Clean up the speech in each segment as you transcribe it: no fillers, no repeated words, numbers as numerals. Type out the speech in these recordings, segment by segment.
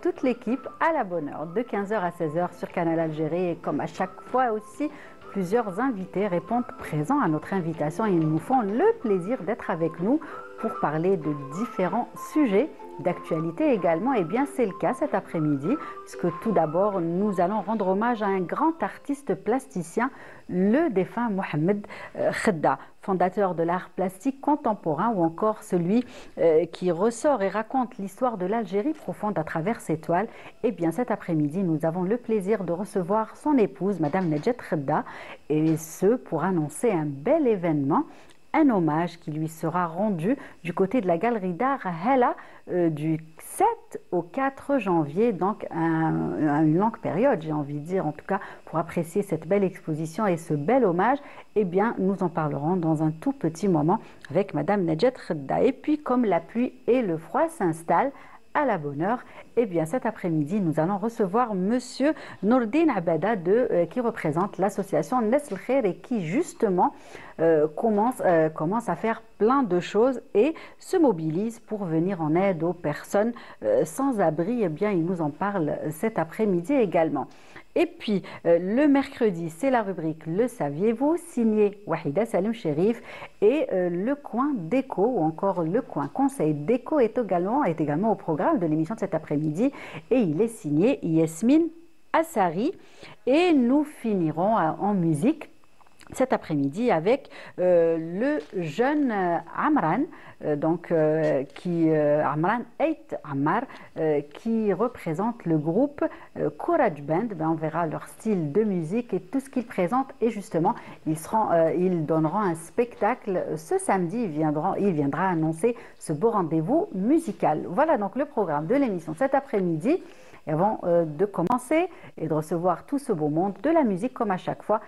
toute l'équipe à la bonne heure, de 15h à 16h sur Canal Algérie. Et comme à chaque fois aussi, plusieurs invités répondent présents à notre invitation et ils nous font le plaisir d'être avec nous pour parler de différents sujets d'actualité également. Et bien c'est le cas cet après-midi, puisque tout d'abord nous allons rendre hommage à un grand artiste plasticien, le défunt Mohamed Khedda, fondateur de l'art plastique contemporain, ou encore celui qui ressort et raconte l'histoire de l'Algérie profonde à travers ses toiles. Et bien cet après-midi, nous avons le plaisir de recevoir son épouse, Madame Nedjet Khedda, et ce pour annoncer un bel événement, un hommage qui lui sera rendu du côté de la galerie d'art Hela du 7 au 4 janvier, donc une longue période, j'ai envie de dire, en tout cas pour apprécier cette belle exposition et ce bel hommage. Eh bien, nous en parlerons dans un tout petit moment avec Madame Nedjet Khedda. Et puis, comme la pluie et le froid s'installent à la bonne heure, eh bien cet après-midi, nous allons recevoir Monsieur Nourdine Abada qui représente l'association Nesl Khair et qui justement commence à faire plein de choses et se mobilise pour venir en aide aux personnes sans abri. Eh bien, il nous en parle cet après-midi également. Et puis, le mercredi, c'est la rubrique Le saviez-vous, signé Wahida Salim Chérif. Et le coin déco, ou encore le coin conseil déco, est également au programme de l'émission de cet après-midi. Et il est signé Yasmine Assari. Et nous finirons en musique cet après-midi avec le jeune Amran, Amran Eit Ammar, qui représente le groupe Courage Band. Ben, on verra leur style de musique et tout ce qu'ils présentent. Et justement, ils donneront un spectacle ce samedi. Il viendra annoncer ce beau rendez-vous musical. Voilà donc le programme de l'émission cet après-midi. Et avant de commencer et de recevoir tout ce beau monde, de la musique comme à chaque fois.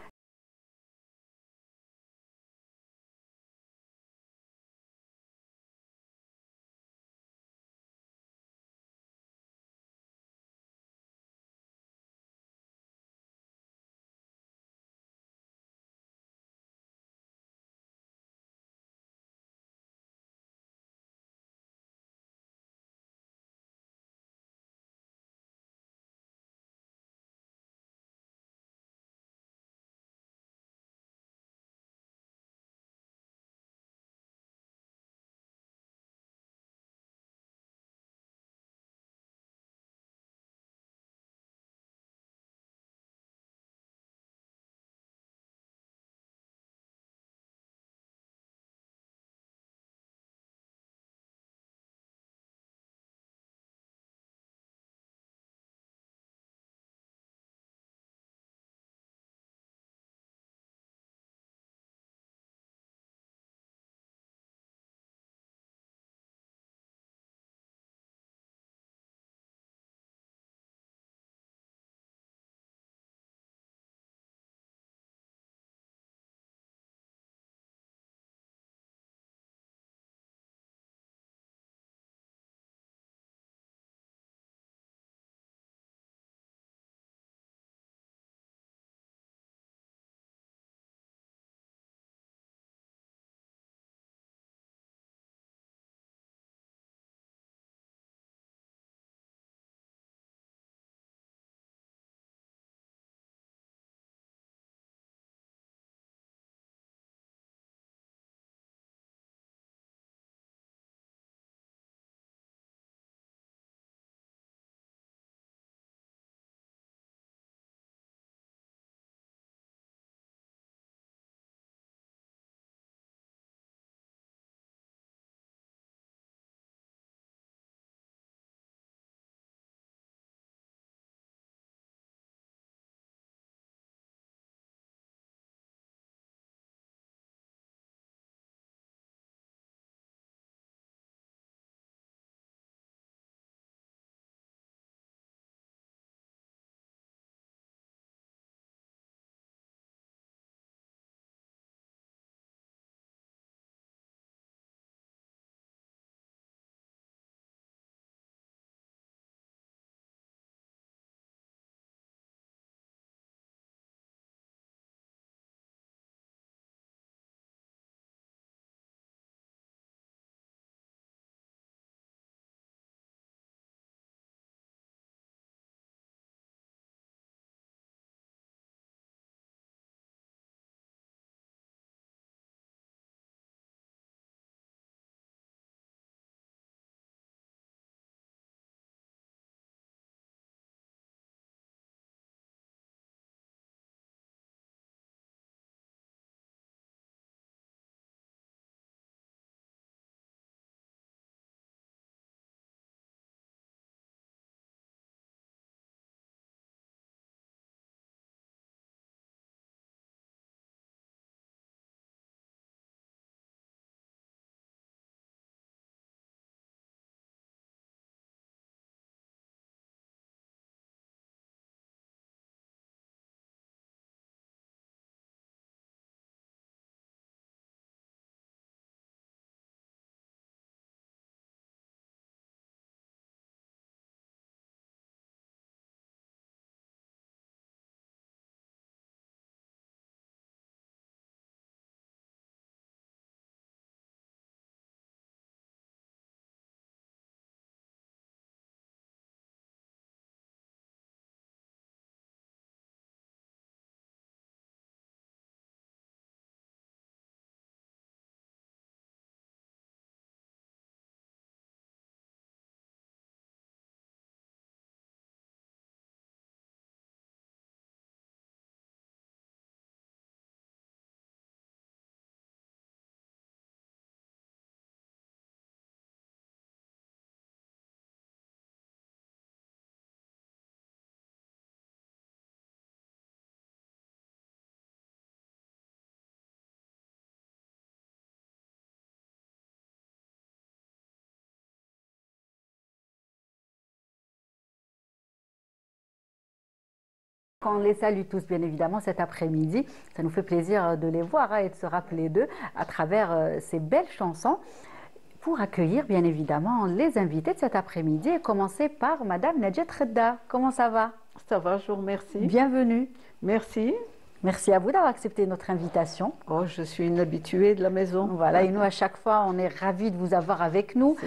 On les salue tous, bien évidemment, cet après-midi. Ça nous fait plaisir de les voir et de se rappeler d'eux à travers ces belles chansons. Pour accueillir, bien évidemment, les invités de cet après-midi, et commencer par Madame Nadjet Redda. Comment ça va? Ça va, je vous remercie. Bienvenue. Merci. Merci à vous d'avoir accepté notre invitation. Oh, je suis une habituée de la maison. Voilà, et nous, à chaque fois, on est ravis de vous avoir avec nous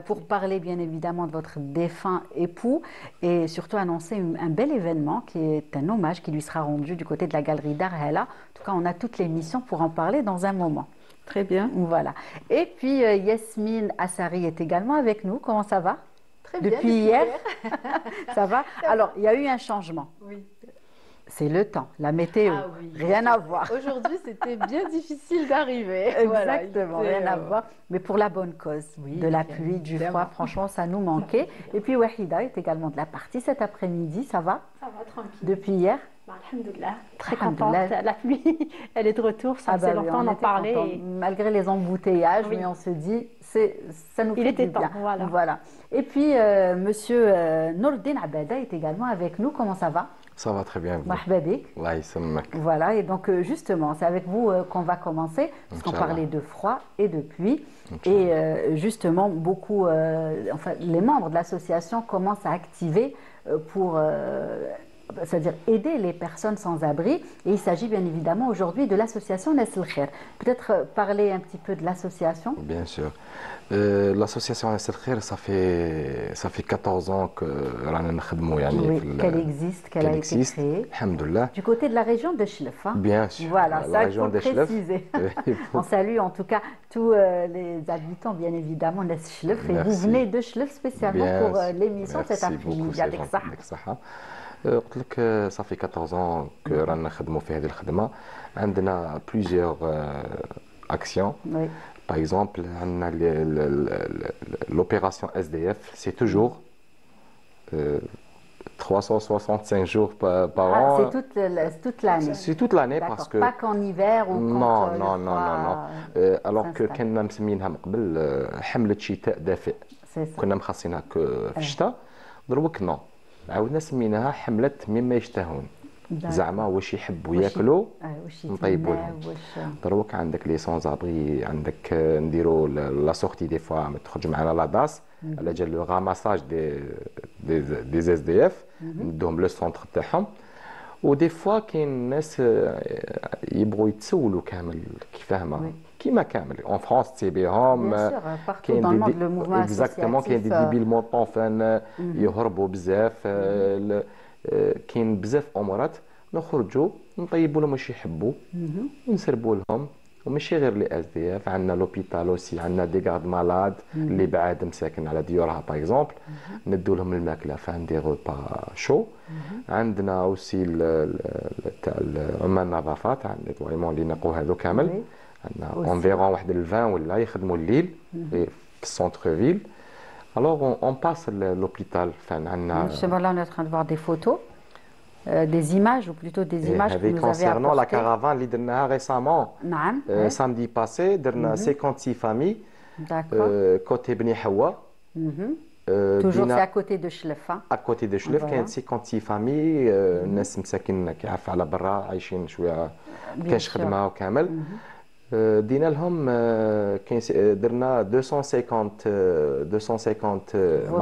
pour parler, bien évidemment, de votre défunt époux et surtout annoncer un bel événement qui est un hommage qui lui sera rendu du côté de la galerie Darhela. En tout cas, on a toute l'émission pour en parler dans un moment. Très bien. Voilà. Et puis, Yasmine Assari est également avec nous. Comment ça va? Très bien. Depuis hier. Ça va? Alors, il y a eu un changement. Oui. C'est le temps, la météo, Ah oui. rien à voir. Aujourd'hui, c'était bien difficile d'arriver. Exactement, voilà, rien à voir, mais pour la bonne cause. Oui, de la bien pluie, du évidemment. froid, franchement, ça nous manquait. Et puis Wahida est également de la partie cet après-midi, ça va? Ça va, tranquille. Depuis hier? Alhamdoulilah. Très Alhamdoulilah. contente. La pluie, elle est de retour. Ça faisait oui, longtemps, on en était parlait. contents. Malgré les embouteillages, Oui. mais on se dit, ça nous fait Il était du temps, bien. voilà. Et puis, Monsieur Nourdine Abada est également avec nous. Comment ça va? Ça va très bien. Marhaba bik. Allah yassamak. Voilà, et donc justement, c'est avec vous qu'on va commencer, puisqu'on Inch'Allah. parlait de froid et de pluie. Inch'Allah. Et justement, beaucoup, enfin, les membres de l'association commencent à activer pour, c'est-à-dire aider les personnes sans abri. Et il s'agit bien évidemment aujourd'hui de l'association Nasl Khair. Peut-être parler un petit peu de l'association. Bien sûr. L'association Nasl Khair, ça fait 14 ans que رانا نخدموا يعني Oui, في qu'elle existe, qu'elle a été créée. Alhamdoulilah. Du côté de la région de Chlef. Hein. Bien sûr. Voilà, La ça il région faut de Chlef. préciser. On salue en tout cas tous les habitants, bien évidemment, de Chlef. Et vous Merci. venez de Chlef spécialement Bien pour sûr. l'émission cet Merci beaucoup, après-midi c'est avec gentil. ça. يعطيك الصحة. قلت لك صافي 14 ans que رانا نخدموا في هذه الخدمة. عندنا plusieurs actions. Oui. Par exemple, l'opération SDF, c'est toujours 365 jours par Ah, an. c'est toute l'année. C'est toute l'année parce que... Pas qu'en hiver ou quand Non, le non, non, froid, non, non. Alors que s'installe. كنا مسمينها من قبل حملة شتاء دافئ. C'est ça. كنا مخصصينها في الشتاء. دروك نو. عاودنا سميناها حملة مما يشتهون. زعما واش يحبوا ياكلوا وش نطيبوا يتمنى، لهم. وش- دروك عندك لي سون ابري، عندك نديروا لا سورتي دي فوا تخرج معنا لا داس على جال لو غاماساج دي اس دي اف، ندوهم لو سونتر تاعهم. ودي فوا كاين ناس يبغوا يتسولوا كامل كيفاهم كيما كامل اون فرانس تسيبيهم. Bien sûr, partout dans le monde, le mouvement اكزاكتومون كاين دي ديبيل مونطون فان يهربوا بزاف. كاين بزاف امورات نخرجوا نطيبوا لهم واش يحبوا ونسربوا لهم. وماشي غير لي اس دي اف، عندنا لوبيتال اوسي، عندنا دي غارد مالاد اللي بعاد مساكن على ديورها باغ اكزومبل، ندوا لهم الماكله فان دي روبا شو. عندنا اوسي تاع عمال النظافات، عندنا النيتوايمون اللي نقوا هذو كامل. عندنا اونفيرون واحد 20 ولا يخدموا الليل في السونتر فيل. الوغ اون باس لوبيتال فان عندنا. Justement, là, on est en train de voir des photos, des images, ou plutôt des images que هذه vous avez concernant la apportées. caravane اللي درناها ريسامون. نعم. samedi passé درنا 56 familles D'accord. côté بني حوا. Toujours, c'est à دينا côté de Chlef. Hein. à côté de شلف Voilà. كانت 56 familles. الناس مساكن كيعرف على برا عايشين شويه كاش sûr. خدمه وكامل. دينا لهم كاين درنا 250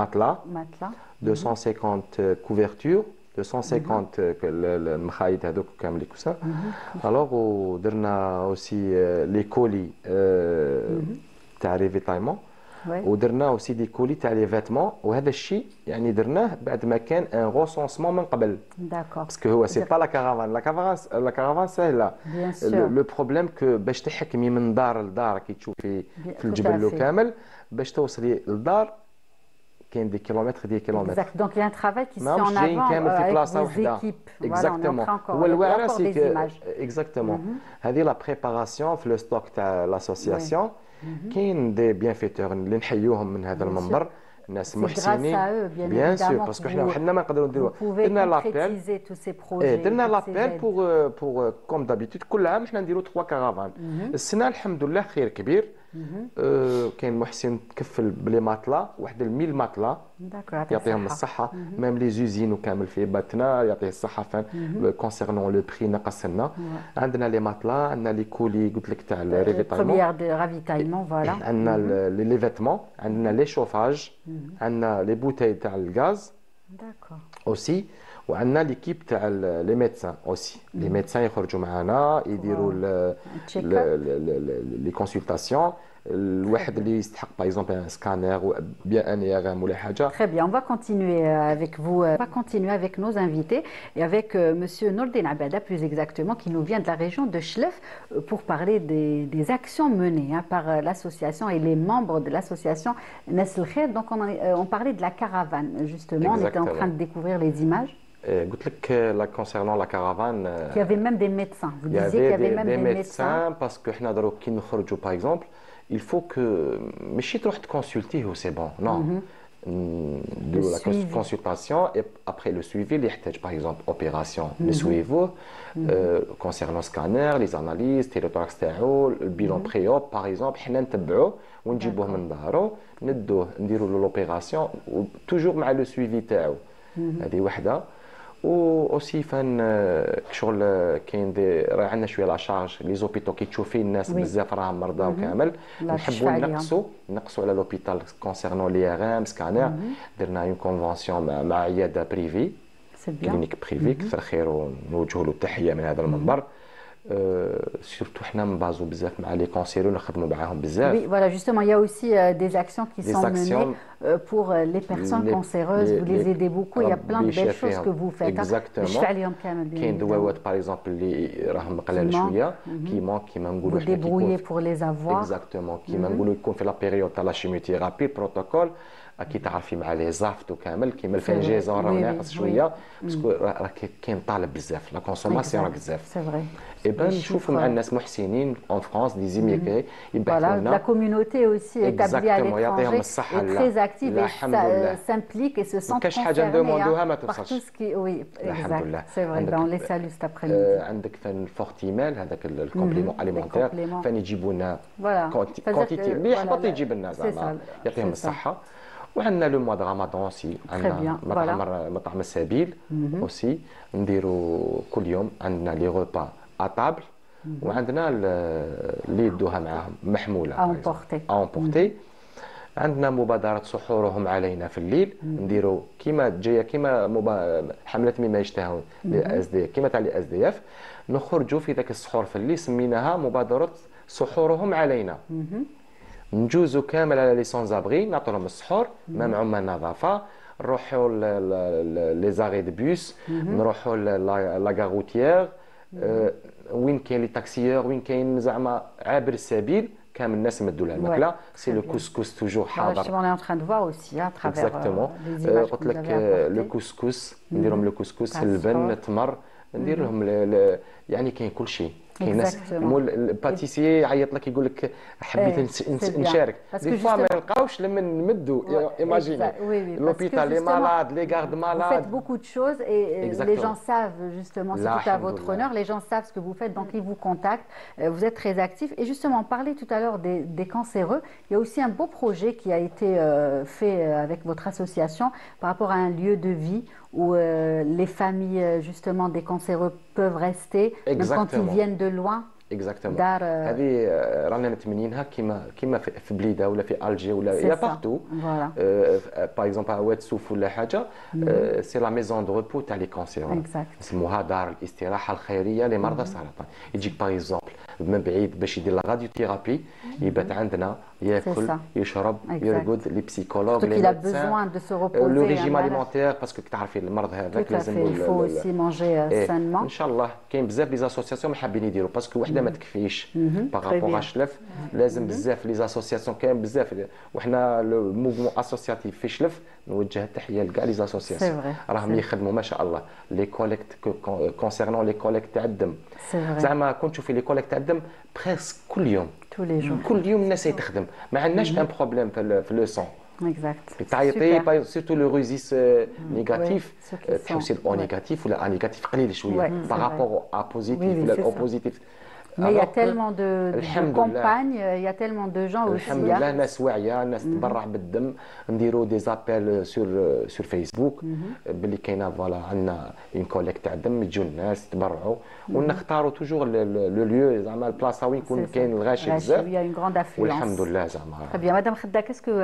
matelas، Matelas. 250 couvertures، 250 المخايد هذوك كامل كوسا. الوغ ودرنا اوسي لي كولي تاع ريفيتايمون. Oui. ودرنا اوسي دي كولي تاع لي فيتمون. وهذا الشيء يعني درناه بعد ما كان ان غوسونسمون من قبل. D'accord. باسكو هو سي با لا كارافان، لا كارافان سهله. Bien sûr. لو بروبليم كو باش تحكمي من دار لدار كي تشوفي Tout في الجبل à fait. وكامل، باش توصلي للدار كاين دي كيلومتر. Exact. Donc il y a un travail qui se fait ماهوش en جايين avant كامل في avec بلاصه vos وحده. équipes. Voilà, on est en اكزاكتومون. train encore. هو Il y a الواعره encore سي des images. اكزاكتومون. هذه لا بريباراسيون في لو ستوك تاع لاسوسياسيون. كاين دي بيانفيتور اللي نحيوهم من هذا المنبر، ناس C'est grâce محسنين. à eux, bien بيان سور évidemment, باسكو que حنا vous- وحدنا ما نقدروا vous نديروا. pouvez درنا لابيل. concrétiser tous ces projets. درنا toutes ces لابيل aides. بور كوم دابيتود كل عام حنا نديروا 3 كارافان. السنه الحمد لله خير كبير، كاين محسن تكفل بلي ماتلا واحد 1000 ماتلا داكور يعطيهم الصحه ميم لي زوزين وكامل في باتنا يعطيه الصحه فان كونسيرنون لو بري نقص لنا عندنا لي ماتلا عندنا لي كولي قلت لك تاع الريفيتايمون بروميير دو رافيتايمون فوالا عندنا لي فيتمون عندنا لي شوفاج عندنا لي بوتاي تاع الغاز داكور اوسي وعندنا ليكيب تاع لي ميدسان اوسي لي ميدسان يخرجوا معنا يديروا لي كونسلطاسيون الواحد اللي يستحق باغ اكزومبل ان سكانر ou bien un IRM ولا حاجه. Très bien, on va continuer avec vous, on va continuer avec nos invités et avec monsieur Nourdine Abada plus exactement qui nous vient de la région de Chlef pour parler des actions menées par l'association et les membres de l'association Nesl Khair. Donc on parlait de la caravane justement, on était en train de découvrir les images. قلت لك concernant la caravane Il y avait même des médecins. Vous disiez qu'il y avait même des médecins. Parce que حنا دروك كي نخرجوا par exemple il faut que ماشي تروح تكونسلتيه سي بون نو de la consultation et après le suivi اللي يحتاج par exemple opération نسويفوه concernant scanner les analyses تيروتراكس تاعو البيلون بري par exemple حنا نتبعوه ونجيبوه من دارو ندوه نديروا له لوبيراسيون توجور مع لو سويفي تاعو هذه وحده اوسي فان شغل كاين راه عندنا شويه لا شارج لي زوبيتو كي تشوفي الناس بزاف راهم مرضى وكامل نحبوا نقصوا على لوبيتال كونسيرنون لي ار ام سكانر درنا اون كونفونسيون مع عياده بريفي كلينيك بريفي كثر خير ونوجهوا له التحيه من هذا المنبر surtout حنا نبازو بزاف مع لي كونسيرو نخدموا معاهم بزاف. Oui, voilà, justement, il y a aussi des actions qui sont menées pour les personnes cancéreuses. Vous les aidez beaucoup. Il y a plein de belles choses que vous faites. Exactement. كاين دواوات par exemple اللي راهم قلال شويه كيما نقولوا vous débrouillez pour les avoir. Exactement. كيما نقولوا يكون في لا بيريود تاع لا شيميوثيرابي بروتوكول كي تعرفي مع لي زافت وكامل كيما الفنجيزون راه ناقص شويه باسكو راه كاين طالب بزاف لا كونسوماسيون راه بزاف. سي فري. ايبان نشوفوا مع الناس محسنين اون فرانس دي زيميكي يبعثوا لنا. La communauté aussi établie à l'étranger est très active et s'implique et se sent concernée par tout ce qui oui exact. C'est vrai. On les salue cet après-midi. عندك فن فورتيمال هذاك الكومبليمون اليمونتير فين يجيبوا لنا كونتيتي اللي يحبط يجيب لنا زعما يعطيهم الصحه. وعندنا لو موا د رمضان اوسي عندنا مطعم السبيل اوسي نديروا كل يوم عندنا لي غوبا ا وعندنا اللي يدوها معاهم محموله امبورتي عندنا مبادره سحورهم علينا في الليل نديروا كيما جايه كيما حمله مما يشتهون اس دي كيما تاع الاس دي اف نخرجوا في ذاك السحور في الليل سميناها مبادره سحورهم علينا نجوزوا كامل على لي سون ابري نعطوا لهم السحور مام عمال نظافه نروحوا لي زاري دو بوس نروحوا لا غاروتيير وين كاين لي تاكسيور وين كاين زعما عابر السبيل كامل الناس مدوا لها الماكله سي لو كوسكوس توجور حاضر. On est en train de voir aussi à travers les images قلت لك لو كوسكوس ندير لهم لو كوسكوس اللبن التمر ندير لهم يعني كاين كل شيء. كاين ناس مول الباتيسيي يعيط لك يقول لك حبيت نشارك دي فوا ما نلقاوش لما نمدوا ايماجيني لوبيتال لي مالاد لي غارد مالاد. Vous faites beaucoup de choses et les gens savent justement, c'est tout à votre honneur, les gens savent ce que vous faites donc ils vous contactent, vous êtes très actifs et justement on parlait tout à l'heure des cancéreux, il y a aussi un beau projet qui a été fait avec votre association par rapport à un lieu de vie où les familles justement des cancéreux peuvent rester même quand ils viennent de loin. اكزاكتومون هذه رانا نتمنينها كيما في بليده ولا في الجي ولا يا بارتو باغ اكزومبل واد سوف ولا حاجه سي لا ميزون دو ريبو تاع لي كونسير نسموها دار الاستراحه الخيريه لمرضى السرطان. يجيك باغ اكزومبل من بعيد باش يدير لا راديو ثيرابي يبات عندنا ياكل يشرب يرقد لي بسيكولوج لي ميدسان لو ريجيم اليمونتير باسكو تعرفي المرض هذاك لازم يفو اوسي مانجي سانمون. ان شاء الله كاين بزاف لي زاسوسياسيون حابين يديروا باسكو وحده ما تكفيش باغابوغ شلف لازم بزاف لي زاسوسياسيون كاين بزاف وحنا لو موفمون اسوسياتيف في شلف نوجه التحيه لكاع لي زاسوسياسيون راهم يخدموا ما شاء الله لي كوليكت كونسيرنون لي كوليكت تاع الدم زعما كنت تشوفي لي كوليكت تاع الدم بريسك كل يوم كل يوم الناس تخدم ما عندناش ان بروبليم في لو سون Exact. تعيطي سيرتو لو ريزيس نيجاتيف تحوسي الاو نيجاتيف ولا ا نيجاتيف قليل شويه بارابور ا بوزيتيف ولا الاو بوزيتيف Mais il y a Alors que- tellement de الحمد لله. campagnes, il y a tellement de gens aussi. الحمد لله ناس واعيه ناس تبرع بالدم نديروا دي زابيل سور فيسبوك باللي كاينه فوالا عندنا اون كوليكت تاع دم يجوا الناس يتبرعوا ونختاروا توجور لو ليو زعما البلاصه وين يكون كاين الغاشي Il بزاف y a une grande affluence. والحمد لله زعما. Très bien. Madame Khedda, qu'est-ce que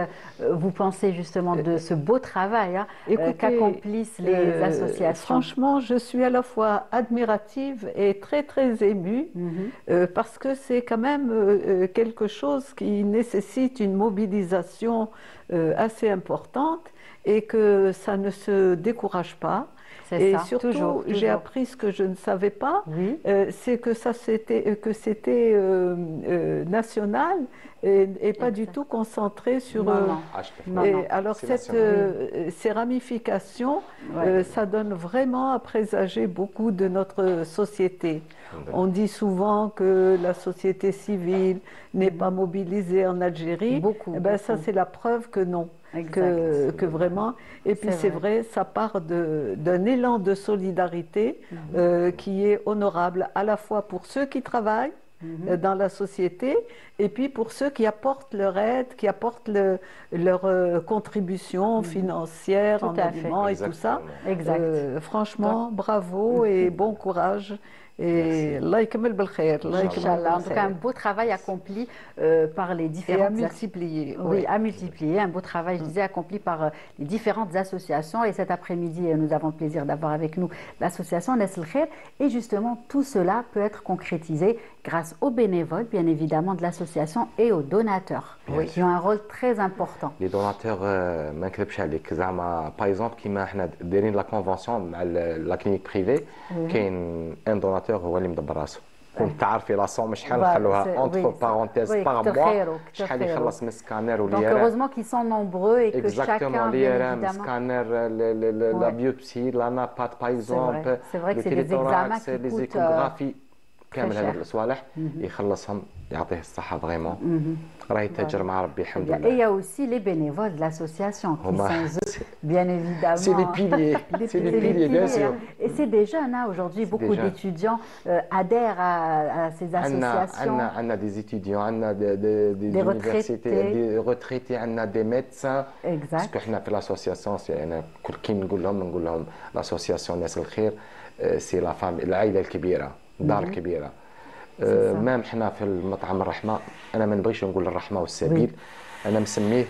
vous pensez justement de ce beau travail Écoutez, qu'accomplissent les associations? Franchement, je suis à la fois admirative et très très émue parce que c'est quand même quelque chose qui nécessite une mobilisation assez importante et que ça ne se décourage pas. C'est Et ça, surtout, toujours. j'ai appris ce que je ne savais pas, Oui. c'est que c'était national et pas du tout concentré sur. Non, non. Non, Et non. alors C'est cette, national. ces ramifications, Ouais. ça donne vraiment à présager beaucoup de notre société. On dit souvent que la société civile n'est pas mobilisée en Algérie. Beaucoup, Eh ben, ça, beaucoup. c'est la preuve que non. Exact. Que vraiment. Et puis C'est c'est vrai, ça part d'un élan de solidarité qui est honorable à la fois pour ceux qui travaillent dans la société et puis pour ceux qui apportent leur aide, qui apportent leur contribution financière Tout en à fait. aliments et tout ça. Exact. Franchement, bravo et bon courage. Et Allah yakmel bil khair, Allah yakmel bil Inch'Allah. En tout cas, un khair. beau travail accompli par les Et à différentes multiplier. Oui, à multiplier. Un beau travail, je disais, accompli par les différentes associations. Et cet après-midi, nous avons le plaisir d'avoir avec nous l'association Nes El Khair. Et justement, tout cela peut être concrétisé grâce aux bénévoles, bien évidemment, de l'association et aux donateurs, qui ont un rôle très important. لي دوناتور ما نكذبش عليك زعما باغ اكزومبل كيما حنا دايرين لا كونفونسيون مع لا كلينيك بريفي كاين ان دوناتور هو اللي مدبر راسو كنت تعرفي لا سوم شحال نخلوها اونتر بارونتيز باغ موا شحال يخلص من سكانر Donc, واليرام heureusement qu'ils sont nombreux et que chacun, اكزاكتومون bien اليرام évidemment, سكانر لا بيوبسي لا نابات باغ اكزومبل C'est vrai que c'est des examens qui لي coûtent زيكوغرافي كامل très هذوك cher. الصوالح يخلصهم يعطيه الصحه فريمون راه يتاجر مع ربي الحمد Et il y لله. a aussi les bénévoles de l'association qui Huma, sont eux, bien évidemment. C'est les piliers, c'est les piliers, bien sûr. Et c'est des jeunes, aujourd'hui, beaucoup jeunes. d'étudiants adhèrent à ces associations. عندنا des étudiants, عندنا des retraités. universités, des retraités, عندنا des médecins. Exact. Parce que احنا في l'association يعني كي نقول لهم l'association ناس الخير سي لا فامي العائله الكبيره الدار الكبيره. مام حنا في المطعم الرحمه انا ما نبغيش نقول الرحمه والسبيل انا مسميه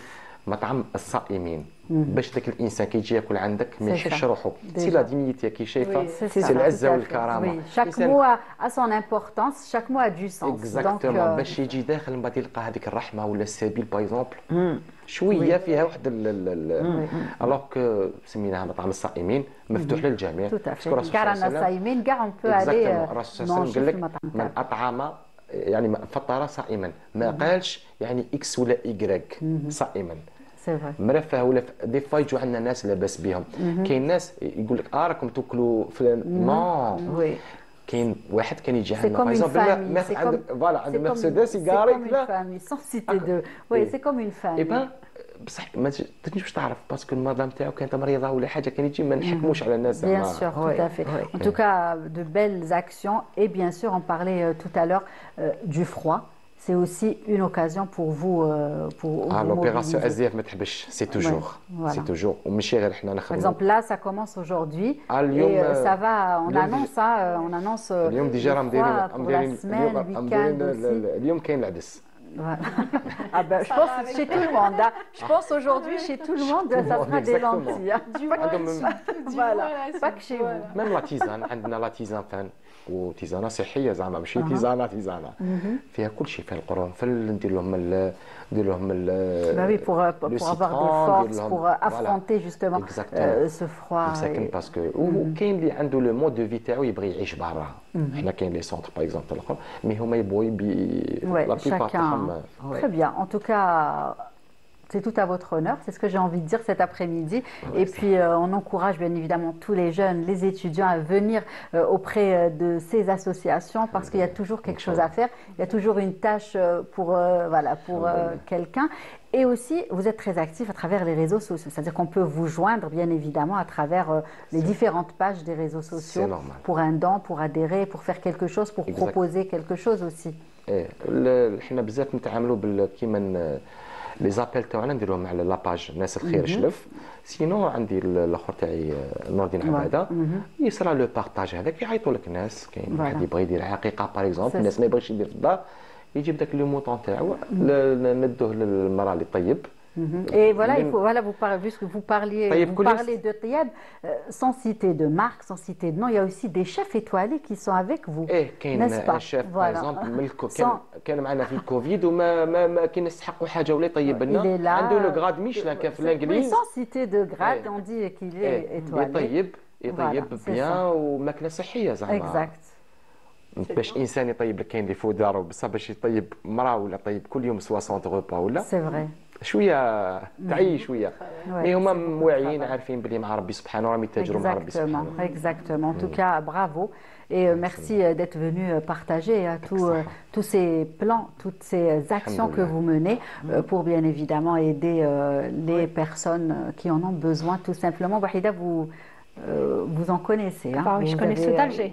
مطعم الصائمين باش ذاك الانسان كيجي ياكل عندك ما يحسش روحه سي لا ديميتي كي شايفه سي العزه والكرامه Oui, chaque mot a son importance, chaque mot a du sens. اكزاكتومون باش يجي داخل من بعد يلقى هذيك الرحمه ولا السبيل باغ اكزومبل شويه فيها واحد الوغ كو سميناها مطعم الصائمين مفتوح للجميع. Tout à fait. Car à Nassaïmin, car on peut aller الرسول manger قال في لك المطعم من اطعم يعني فطر صائما ما قالش يعني اكس ولا ايكغيك صائما C'est vrai. مرفه ولا دي فوا يجوا عندنا ناس لاباس بهم كاين ناس يقول لك راكم تاكلوا فلان نو Oui. كاين واحد كان يجي C'est عندنا comme une famille. عنده فوالا عنده مرسيدس C'est يقاري comme une كذا famille, sans citer de. Oui, c'est comme une famille. اي با بصح ما تجيش باش تعرف باسكو المرضى نتاعو كانت مريضه ولا حاجه كان يجي ما نحكموش على الناس Bien زعما. sûr, tout Oui, à fait. oui. En tout cas, de belles actions. Et bien sûr, on parlait tout à l'heure du froid. C'est aussi une occasion pour vous pour vous لوبيراسيون mobiliser. ازياف ما تحبش سي توجور voilà. سي توجور وماشي غير حنا Par نخدموا exemple, là, ça commence aujourd'hui. اليوم Et ça va, on اليوم annonce, hein, on annonce اليوم ديجا راهم le froid دايرين pour la semaine, le week-end aussi. اليوم كاين العدس Voilà. Ah ben, je pense chez tout le monde. Hein. Je pense aujourd'hui chez tout le monde, ça sera des Exactement. lentilles. Hein. Du عندهم Voilà, moins, pas que chez vous. ميم لا تيزان عندنا لا تيزان فان وتيزانه صحيه زعما ماشي تيزانه فيها كل شيء فيها القرنفل ندير لهم ندير لهم Bah oui, pour avoir des forces, pour affronter justement ce froid. مساكن باسكو وكاين اللي عنده لو مود دو في تاعو يبغي يعيش برا حنا كاين لي سونتر باغ اكزومبل الاخر مي هما يبغوا Ouais, لا بليبار chacun. تاعهم Très bien. En tout cas, c'est tout à votre honneur. C'est ce que j'ai envie de dire cet après-midi. Et puis, on encourage bien évidemment tous les jeunes, les étudiants à venir auprès de ces associations parce qu'il y a toujours quelque chose à faire. Il y a toujours une tâche pour, voilà, pour quelqu'un. Et aussi, vous êtes très actif à travers les réseaux sociaux. C'est-à-dire qu'on peut vous joindre, bien évidemment, à travers les différentes pages des réseaux sociaux. C'est normal. Pour un don, pour adhérer, pour faire quelque chose, pour Exact. proposer quelque chose aussi. ايه حنا بزاف نتعاملوا كيما لي زابيل تاعنا نديروهم على لاباج ناس الخير شلف سينو عندي الاخر تاعي نور الدين عباده يصرى لو بارطاج هذاك يعيطوا لك ناس كاين واحد يبغى يدير حقيقه باغ اكزومبل الناس ما يبغيش يدير في الدار يجيب داك لو موطون تاعو ندوه للمراه اللي طيب. Et voilà, il faut, voilà, puisque vous parlez de Tayeb, sans citer de marque, sans citer de nom, il y a aussi des chefs étoilés qui sont avec vous. n'est-ce pas? Chef, par exemple, كان معنا في الكوفيد وما كان يستحقوا حاجه ولا يطيب لنا عنده لو غراد ميشلان كان في الانجليز. Sans citer de grade, on dit qu'il est étoilé. يطيب بيان وماكله صحيه زعما. Exact. باش انسان يطيب لك كاين اللي فوق دارو بصح باش يطيب مراه ولا طيب كل يوم 60 غوبا ولا. C'est vrai. شويه تعي شويه مي هما واعيين عارفين بلي مع ربي سبحانه راهم يتاجروا مع ربي سبحانه. Exactement. En tout cas, bravo. Et merci d'être venu partager tous ces plans, toutes ces actions que vous menez pour bien évidemment aider les personnes qui en ont besoin tout simplement. Wahida, vous en connaissez. Hein? Oui, je connais ceux d'Alger.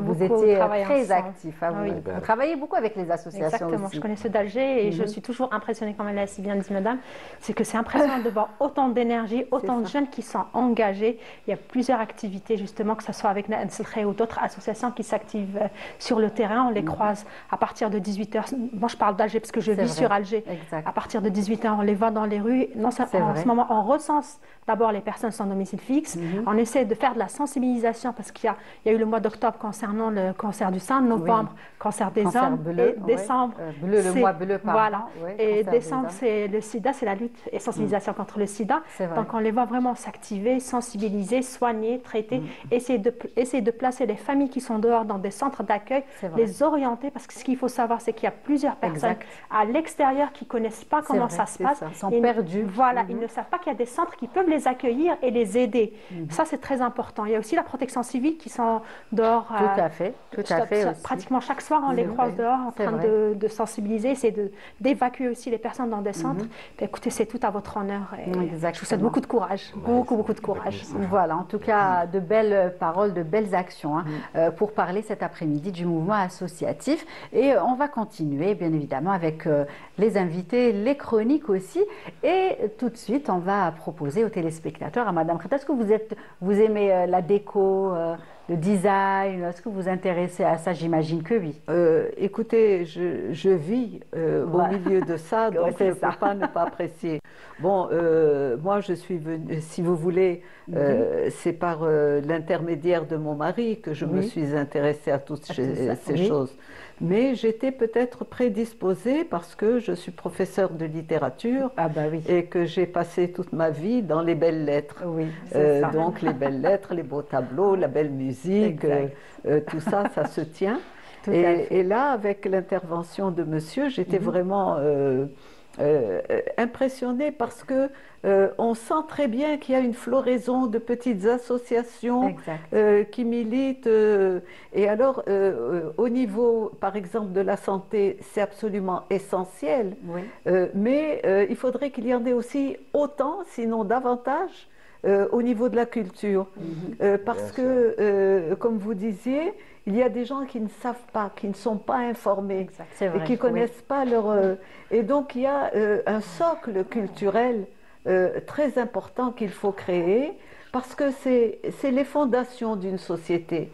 Vous étiez très actif. Hein? Oui. Vous travaillez beaucoup avec les associations. Exactement, aussi. je connais ceux d'Alger et je suis toujours impressionnée, comme elle l'a si bien dit madame, c'est que c'est impressionnant de voir autant d'énergie, autant de jeunes qui sont engagés. Il y a plusieurs activités justement, que ce soit avec Na'an Selkhay ou d'autres associations qui s'activent sur le terrain. On les croise à partir de 18h. Moi je parle d'Alger parce que je vis sur Alger. Exact. À partir de 18h, on les voit dans les rues. Non, en ce moment, on recense d'abord les personnes sans domicile fixe. On essaie de faire de la sensibilisation parce qu'il y a eu le mois d'octobre concernant le cancer du sein, novembre, cancer des hommes, bleu, et décembre, le mois bleu, pardon. Voilà. Ouais, et décembre, c'est le sida, c'est la lutte et sensibilisation contre le sida. Donc on les voit vraiment s'activer, sensibiliser, soigner, traiter, essayer de placer les familles qui sont dehors dans des centres d'accueil, les orienter parce que ce qu'il faut savoir, c'est qu'il y a plusieurs personnes à l'extérieur qui ne connaissent pas comment ça se passe. Ils sont perdus. Voilà, ils ne savent pas qu'il y a des centres qui peuvent les accueillir et les aider. Ça, c'est très important. Il y a aussi la protection civile qui sont dehors. Tout à fait, aussi. Pratiquement chaque soir, on les croise dehors en train de sensibiliser, c'est d'évacuer aussi les personnes dans des centres. Écoutez, c'est tout à votre honneur. Et je vous souhaite beaucoup de courage, beaucoup de courage. Voilà, en tout cas, de belles paroles, de belles actions pour parler cet après-midi du mouvement associatif. Et on va continuer, bien évidemment, avec les invités, les chroniques aussi. Et tout de suite, on va proposer aux téléspectateurs, à Madame Khata, est-ce que vous aimez la déco, le design? Est-ce que vous vous intéressez à ça? J'imagine que oui. Écoutez, je vis au milieu de ça, donc je ne peux pas ne pas apprécier. Bon, moi je suis venue, si vous voulez, c'est par l'intermédiaire de mon mari que je me suis intéressée à toutes ces choses. Mais j'étais peut-être prédisposée parce que je suis professeure de littérature et que j'ai passé toute ma vie dans les belles lettres. Oui, donc les belles lettres, les beaux tableaux, la belle musique, tout ça, ça se tient. Et là, avec l'intervention de monsieur, j'étais vraiment impressionnée parce que on sent très bien qu'il y a une floraison de petites associations qui militent. Et alors, au niveau, par exemple, de la santé, c'est absolument essentiel. Mais il faudrait qu'il y en ait aussi autant, sinon davantage, au niveau de la culture. Parce que, comme vous disiez, il y a des gens qui ne savent pas, qui ne sont pas informés et qui ne connaissent pas leur... et donc, il y a un socle culturel très important qu'il faut créer parce que c'est les fondations d'une société.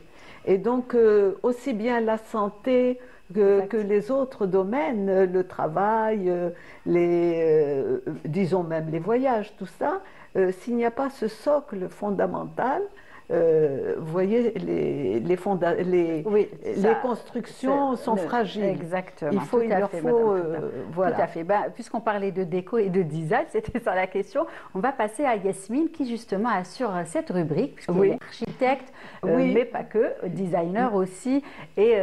Et donc, aussi bien la santé que les autres domaines, le travail, disons même les voyages, tout ça, s'il n'y a pas ce socle fondamental, vous voyez, les constructions sont fragiles. Exactement. Il leur faut... voilà. Tout à fait. Puisqu'on parlait de déco et de design, c'était ça la question, on va passer à Yasmine qui justement assure cette rubrique, puisqu'elle est architecte, mais pas que, designer aussi. Et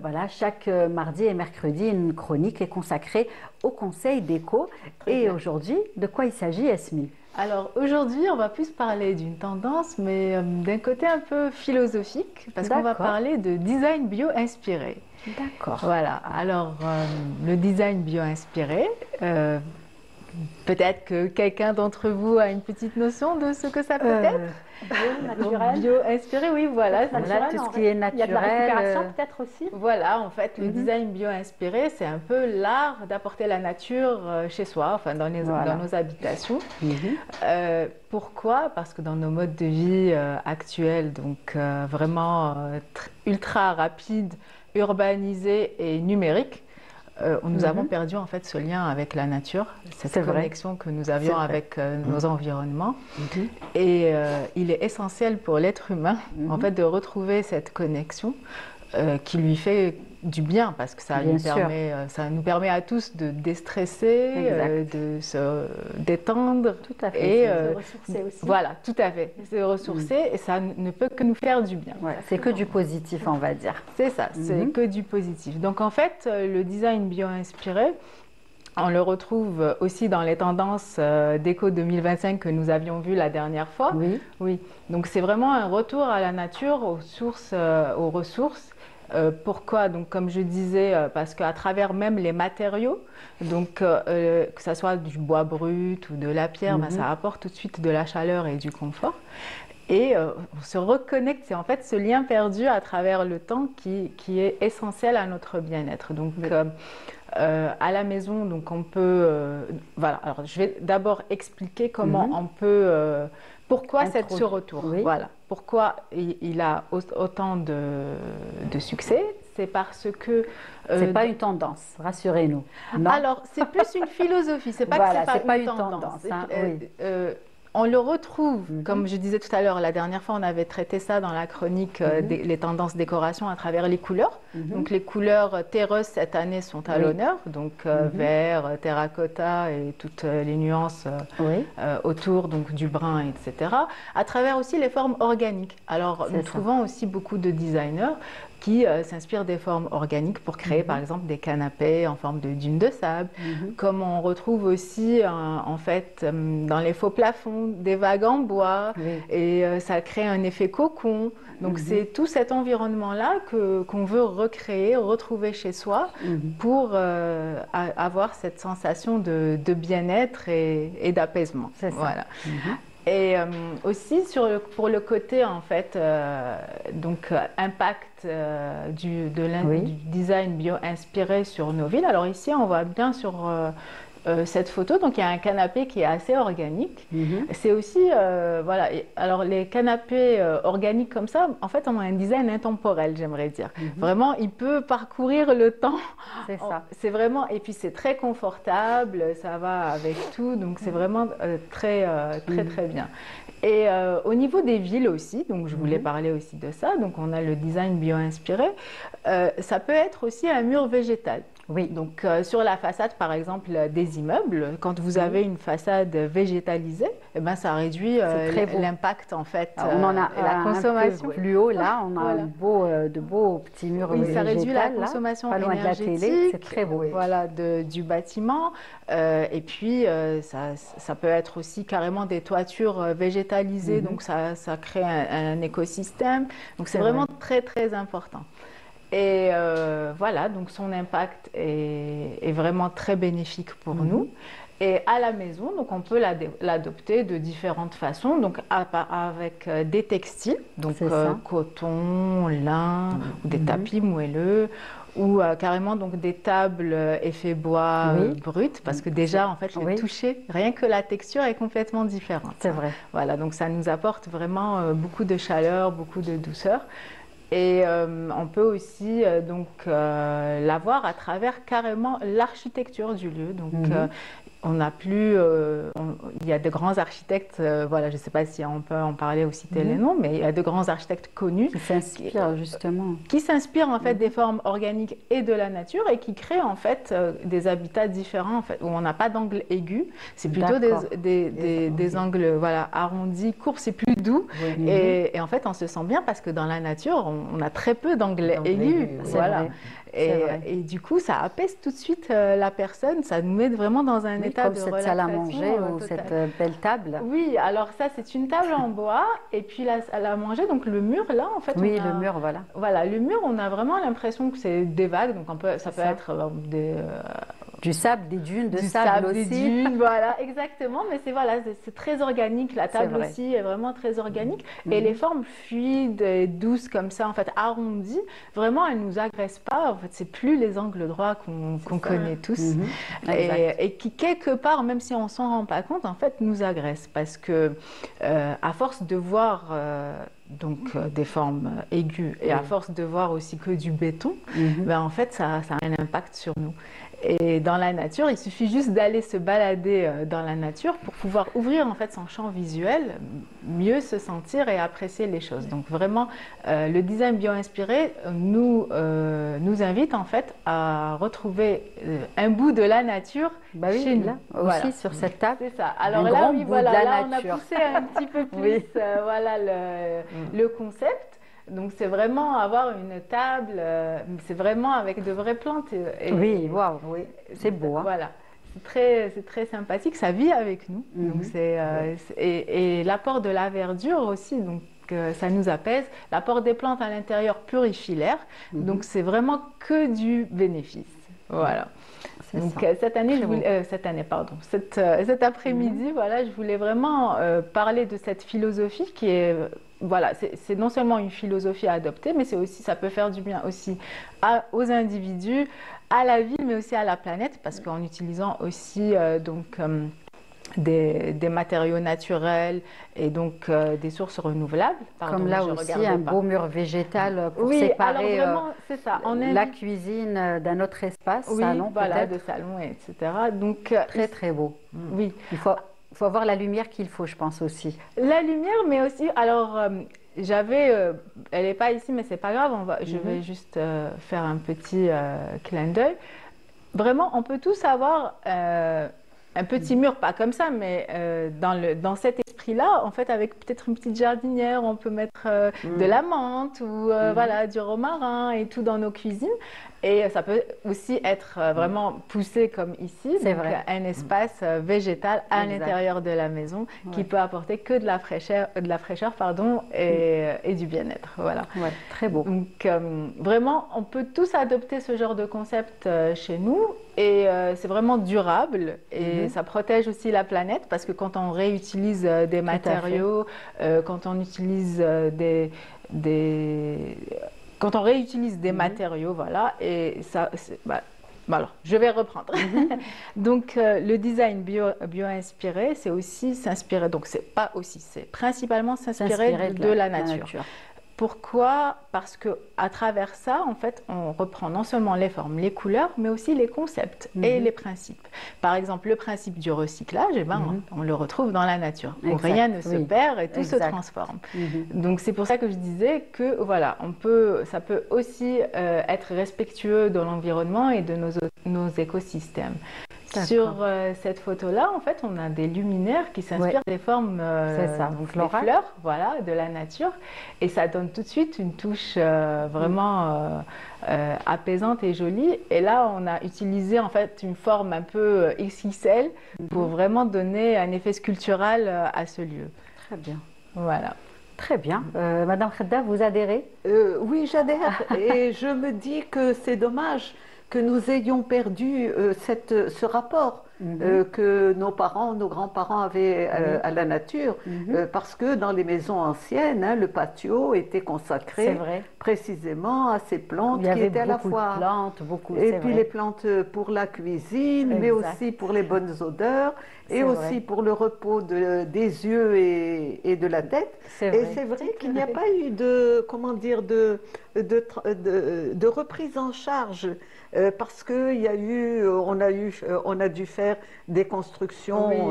voilà, chaque mardi et mercredi, une chronique est consacrée au conseil déco. Et aujourd'hui, de quoi il s'agit, Yasmine? Alors aujourd'hui, on va plus parler d'une tendance, mais d'un côté un peu philosophique, parce qu'on va parler de design bio-inspiré. D'accord. Voilà, alors le design bio-inspiré, Peut-être que quelqu'un d'entre vous a une petite notion de ce que ça peut être. Naturel. Bio-inspiré, oui, voilà. Voilà, tout ce qui est naturel. Il y a de la récupération peut-être aussi. Voilà, en fait, le design bio-inspiré, c'est un peu l'art d'apporter la nature chez soi, enfin dans nos habitations. Pourquoi? Parce que dans nos modes de vie actuels, donc vraiment ultra rapides, urbanisés et numériques, nous avons perdu en fait ce lien avec la nature, cette connexion que nous avions avec nos environnements. Et il est essentiel pour l'être humain en fait de retrouver cette connexion qui lui fait du bien parce que ça nous permet à tous de déstresser, de se détendre. Tout à fait. Et se ressourcer aussi. Voilà, tout à fait. Se ressourcer et ça ne peut que nous faire du bien. Ouais, c'est que du positif, on va dire. C'est ça, c'est que du positif. Donc en fait, le design bio-inspiré, on le retrouve aussi dans les tendances d'éco 2025 que nous avions vues la dernière fois. Oui. Donc c'est vraiment un retour à la nature, aux ressources. Pourquoi? Donc, comme je disais, parce qu'à travers même les matériaux, donc que ce soit du bois brut ou de la pierre, ça apporte tout de suite de la chaleur et du confort. Et on se reconnecte, c'est en fait ce lien perdu à travers le temps qui est essentiel à notre bien-être. Donc, à la maison, donc on peut... voilà, alors je vais d'abord expliquer comment on peut... pourquoi ce retour? Voilà. Pourquoi il a autant de succès? C'est parce que... c'est pas une tendance, rassurez-nous. Alors, c'est plus une philosophie, c'est pas que c'est pas une tendance. On le retrouve, comme je disais tout à l'heure, la dernière fois on avait traité ça dans la chronique les tendances décoration à travers les couleurs. Donc les couleurs terreuses cette année sont à l'honneur, donc vert, terracotta et toutes les nuances autour donc, du brun, etc. À travers aussi les formes organiques. Alors nous trouvons aussi beaucoup de designers qui s'inspirent des formes organiques pour créer par exemple des canapés en forme de dunes de sable, comme on retrouve aussi en fait dans les faux plafonds des vagues en bois et ça crée un effet cocon. Donc c'est tout cet environnement-là qu'on veut recréer, retrouver chez soi pour avoir cette sensation de bien-être et d'apaisement. Voilà. Et aussi pour le côté en fait donc impact du design bio-inspiré sur nos villes. Alors ici on voit bien sur cette photo, donc il y a un canapé qui est assez organique. C'est aussi, voilà, alors les canapés organiques comme ça, en fait, ont un design intemporel, j'aimerais dire. Vraiment, il peut parcourir le temps. C'est ça. C'est vraiment, et puis c'est très confortable, ça va avec tout, donc c'est vraiment très bien. Et au niveau des villes aussi, donc je voulais parler aussi de ça, donc on a le design bio-inspiré, ça peut être aussi un mur végétal. Oui, donc sur la façade par exemple des immeubles, quand vous avez une façade végétalisée, eh ben, ça réduit l'impact en fait, on en a la consommation. Un peu plus haut là, on a de beaux petits murs végétaux. Ça réduit la consommation énergétique, de la télé, c'est très beau. Voilà, du bâtiment. Et puis ça peut être aussi carrément des toitures végétalisées, donc ça crée un écosystème. Donc c'est vraiment très très important. Et voilà, donc son impact est vraiment très bénéfique pour nous. Et à la maison, donc on peut l'adopter de différentes façons, donc avec des textiles, donc coton, lin, ou des tapis moelleux, ou carrément donc des tables effet bois brut, parce que déjà en fait le toucher, rien que la texture est complètement différente. C'est vrai. Voilà, donc ça nous apporte vraiment beaucoup de chaleur, beaucoup de douceur. Et on peut aussi donc l'avoir à travers carrément l'architecture du lieu. Donc on n'a plus, il y a de grands architectes, voilà, je ne sais pas si on peut en parler ou citer les noms, mais il y a de grands architectes connus qui s'inspirent justement, qui s'inspirent en fait des formes organiques et de la nature et qui créent en fait des habitats différents en fait, où on n'a pas d'angle aigu, c'est plutôt des angles voilà arrondis, courbes, c'est plus doux et en fait on se sent bien parce que dans la nature on a très peu d'angles aigus, voilà. Et du coup, ça apaise tout de suite la personne, ça nous met vraiment dans un état de relaxation. Comme cette salle à manger ou cette belle table. Oui, alors ça, c'est une table en bois et puis la salle à manger, donc le mur là, en fait. Oui, le mur, voilà. Voilà, le mur, on a vraiment l'impression que c'est des vagues, donc ça peut être Du sable, des dunes de sable aussi. Des dunes, voilà, exactement. Mais c'est très organique. La table aussi est vraiment très organique. Et les formes fluides et douces comme ça, en fait, arrondies, vraiment, elles ne nous agressent pas. En fait, c'est plus les angles droits qu'on connaît tous. Et qui, quelque part, même si on s'en rend pas compte, en fait, nous agressent. Parce que, à force de voir des formes aiguës et à force de voir aussi que du béton, ben, en fait, ça a un impact sur nous. Et dans la nature, il suffit juste d'aller se balader dans la nature pour pouvoir ouvrir en fait son champ visuel, mieux se sentir et apprécier les choses. Donc vraiment, le design bio-inspiré nous invite en fait à retrouver un bout de la nature chez nous. Là, aussi sur cette table. C'est ça. Alors là, oui, voilà, là on a poussé un petit peu plus voilà, le concept. Donc c'est vraiment avoir une table, c'est vraiment avec de vraies plantes. Oui, waouh, oui, c'est beau. Hein. Voilà, c'est très sympathique, ça vit avec nous. Donc et l'apport de la verdure aussi, donc ça nous apaise. L'apport des plantes à l'intérieur purifie l'air, donc c'est vraiment que du bénéfice. Voilà. Donc cet après-midi, voilà, je voulais vraiment parler de cette philosophie qui est, voilà, c'est non seulement une philosophie à adopter, mais ça peut faire du bien aussi aux individus, à la ville, mais aussi à la planète, parce qu'en utilisant aussi des matériaux naturels et donc des sources renouvelables. Comme là aussi, un beau mur végétal pour séparer c'est ça. la cuisine d'un autre espace, salon de salon, etc. Donc, très très beau. Oui. Il faut avoir la lumière qu'il faut, je pense aussi. La lumière, mais aussi, alors elle n'est pas ici, mais c'est pas grave, je vais juste faire un petit clin d'œil. Vraiment, on peut tous avoir un petit mur, pas comme ça, mais dans cet esprit-là, en fait, avec peut-être une petite jardinière, on peut mettre de la menthe ou voilà, du romarin et tout dans nos cuisines. Et ça peut aussi être vraiment poussé comme ici, donc un espace végétal à l'intérieur de la maison qui peut apporter que de la fraîcheur, et du bien-être. Voilà. Ouais, très beau. Donc vraiment, on peut tous adopter ce genre de concept chez nous et c'est vraiment durable et ça protège aussi la planète parce que quand on réutilise des matériaux, quand on utilise quand on réutilise des matériaux, voilà, et ça, alors, je vais reprendre. Donc, le design bio-inspiré, c'est aussi s'inspirer, donc c'est principalement s'inspirer de la nature. Pourquoi? Parce qu'à travers ça, en fait, on reprend non seulement les formes, les couleurs, mais aussi les concepts et les principes. Par exemple, le principe du recyclage, on le retrouve dans la nature, où rien ne se perd et tout se transforme. Donc, c'est pour ça que je disais que voilà, ça peut aussi être respectueux de l'environnement et de nos écosystèmes. Sur cette photo-là, en fait, on a des luminaires qui s'inspirent des formes des fleurs, voilà, de la nature, et ça donne tout de suite une touche vraiment apaisante et jolie. Et là, on a utilisé en fait une forme un peu XXL pour vraiment donner un effet sculptural à ce lieu. Très bien. Voilà. Très bien. Madame Khedda, vous adhérez? Oui, j'adhère. Et je me dis que c'est dommage que nous ayons perdu ce rapport que nos parents, nos grands-parents avaient à la nature, parce que dans les maisons anciennes, le patio était consacré précisément à ces plantes qui étaient à la fois et puis les plantes pour la cuisine, mais aussi pour les bonnes odeurs et aussi pour le repos des yeux et de la tête. Et c'est vrai qu'il n'y a pas eu de reprise en charge. Parce qu'on a dû faire des constructions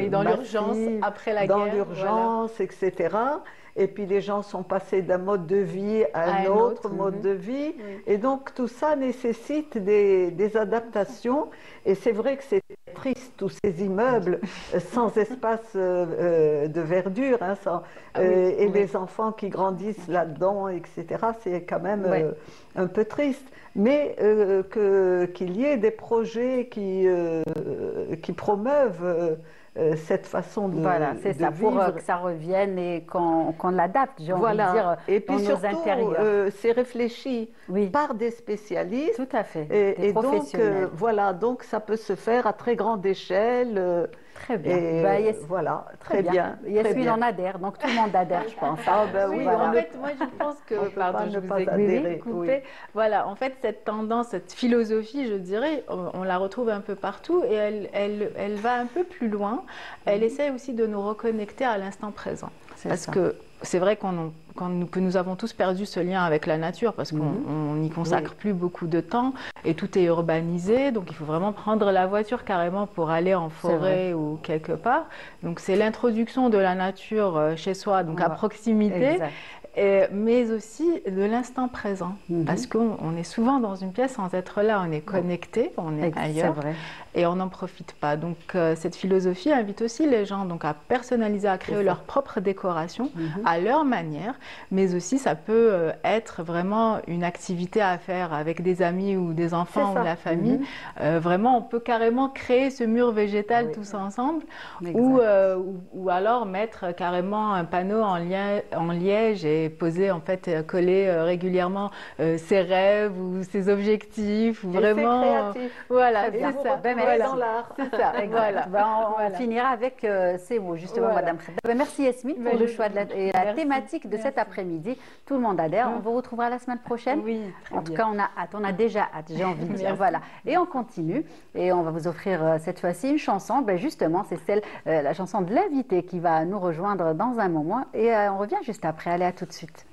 dans l'urgence, après la guerre. Dans l'urgence, etc. Et puis les gens sont passés d'un mode de vie à un autre mode de vie. Et donc tout ça nécessite des adaptations. Et c'est vrai que c'est triste, tous ces immeubles sans espace de verdure, et les enfants qui grandissent là-dedans, etc. C'est quand même un peu triste. Mais qu'il y ait des projets qui promeuvent cette façon de Voilà, c'est ça, vivre. pour que ça revienne et qu'on l'adapte, j'ai envie de dire, et puis dans surtout, nos intérieurs. c'est réfléchi par des spécialistes. Tout à fait, des professionnels. Donc, voilà, donc ça peut se faire à très grande échelle. Très bien. Et voilà, très bien. Yasmine en adhère, donc tout le monde adhère, je pense. Oui, voilà. En fait, moi je pense que, pardon, je vous ai coupé. Voilà, en fait, cette tendance, cette philosophie, je dirais, on la retrouve un peu partout et elle va un peu plus loin. Elle essaie aussi de nous reconnecter à l'instant présent. Parce que c'est vrai que nous avons tous perdu ce lien avec la nature parce qu'on n'y consacre plus beaucoup de temps et tout est urbanisé. Donc il faut vraiment prendre la voiture carrément pour aller en forêt ou quelque part. Donc c'est l'introduction de la nature chez soi, donc à proximité. Mais aussi de l'instant présent. Parce qu'on est souvent dans une pièce sans être là, on est connecté, on est ailleurs et on n'en profite pas. Donc cette philosophie invite aussi les gens donc, à personnaliser, à créer leur propre décoration à leur manière, mais aussi ça peut être vraiment une activité à faire avec des amis ou des enfants ou la famille. Vraiment, on peut carrément créer ce mur végétal tous ensemble ou alors mettre carrément un panneau en liège et poser, en fait, coller régulièrement ses rêves ou ses objectifs. Ou vraiment, créatif. Voilà, c'est ça. Dans l'art. C'est ça, voilà. On finira avec ces mots, justement, Madame Khedda. Merci Yasmine pour le choix de la thématique de cet après-midi. Tout le monde adhère. On vous retrouvera la semaine prochaine. Oui, en tout cas, on a hâte, on a déjà hâte, j'ai envie de dire. Voilà. Et on continue. Et on va vous offrir cette fois-ci une chanson. Justement, c'est la chanson de l'invité qui va nous rejoindre dans un moment. Et on revient juste après. Allez, à tout de suite.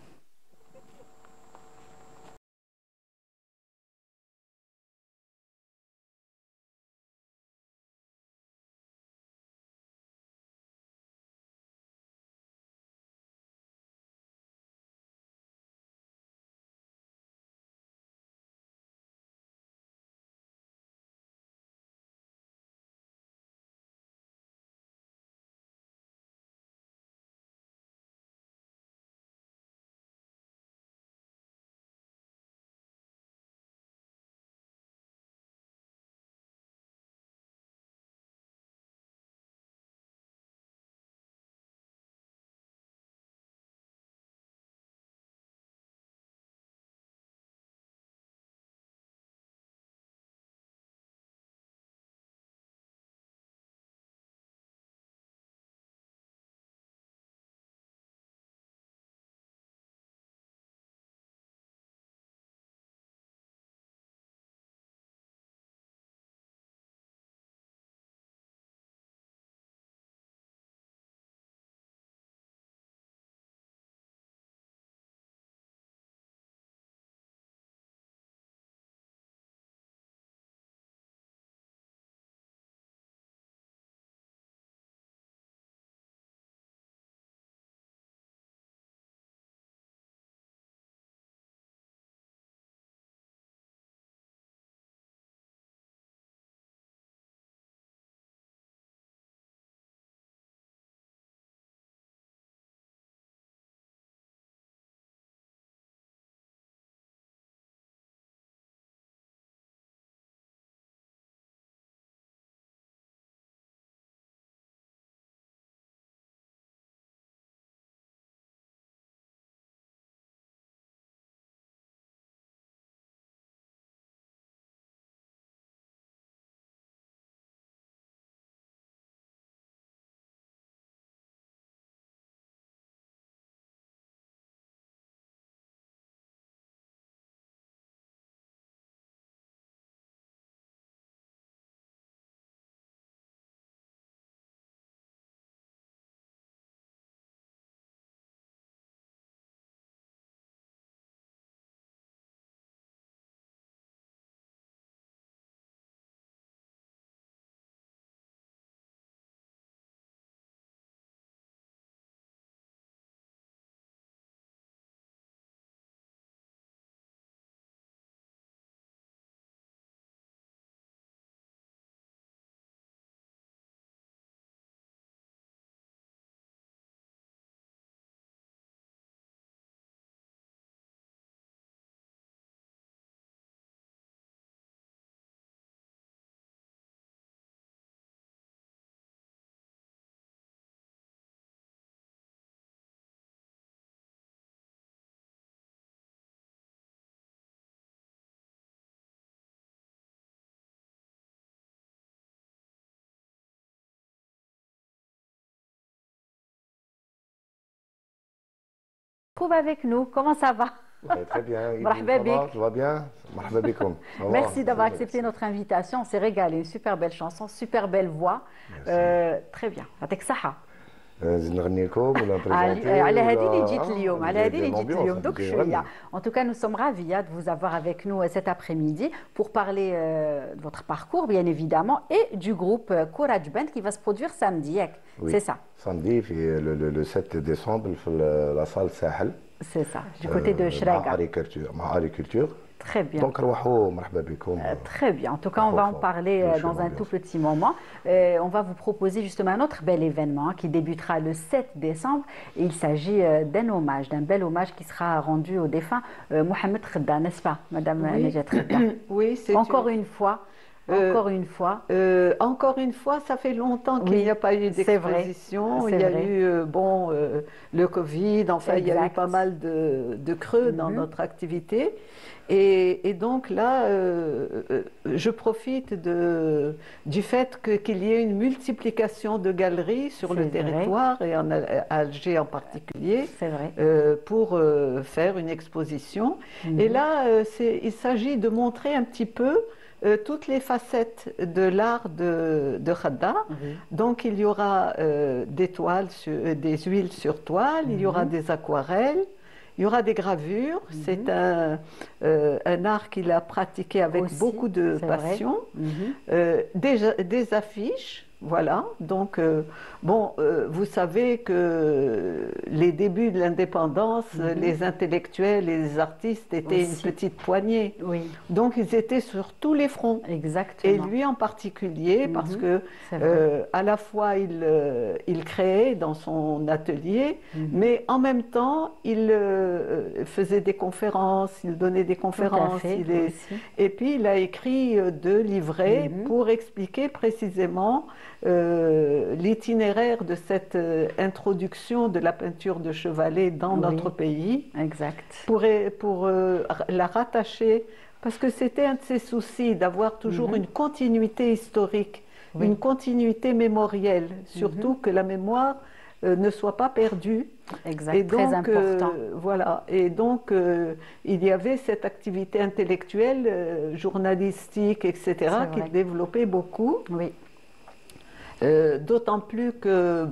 retrouve avec nous. Comment ça va? Très bien. Tout va bien? Merci d'avoir accepté notre invitation. On s'est régalé. Une super belle chanson, super belle voix. Très bien. Avec Saha. نغني لكم ولا نبريزونتي على هذه اللي جيت اليوم على هذه اللي جيت اليوم دوك شويه. En tout cas, nous sommes ravis de vous avoir avec nous cet après-midi pour parler de votre parcours, bien évidemment, et du groupe Courage Band qui va se produire samedi. C'est ça. Samedi, le 7 décembre, la salle Sahel. C'est ça, du côté de Shraga. مع Agriculture. Très bien. Donc, مرحبا بكم. Très bien. En tout cas, on va en parler dans un tout petit moment. On va vous proposer justement un autre bel événement qui débutera le 7 décembre. Et il s'agit d'un hommage, d'un bel hommage qui sera rendu au défunt Mohamed Khedda, n'est-ce pas, Madame Nejat Khedda? Oui, c'est encore une fois. Encore une fois. Encore une fois, ça fait longtemps qu'il n'y a pas eu d'exposition. Il y a eu le Covid, enfin il y a eu pas mal de creux dans notre activité. Et donc là, je profite du fait qu'il y ait une multiplication de galeries sur le territoire et en Alger en particulier pour faire une exposition. Et là, il s'agit de montrer un petit peu toutes les facettes de l'art de Khedda. Donc il y aura des huiles sur toile, il y aura des aquarelles, il y aura des gravures. C'est un art qu'il a pratiqué avec beaucoup de passion. Des affiches. Voilà, donc vous savez que les débuts de l'indépendance, les intellectuels et les artistes étaient une petite poignée. Donc ils étaient sur tous les fronts. Exactement. Et lui en particulier, parce que à la fois il créait dans son atelier, mais en même temps il faisait des conférences, il donnait des conférences. Et puis il a écrit 2 livrets pour expliquer précisément l'itinéraire de cette introduction de la peinture de chevalet dans notre pays. Exact. Pour la rattacher, parce que c'était un de ses soucis d'avoir toujours une continuité historique, une continuité mémorielle, surtout que la mémoire ne soit pas perdue. Exact, et donc, très important. Voilà, et donc il y avait cette activité intellectuelle, journalistique, etc., qu'il développait beaucoup. Oui. D'autant plus que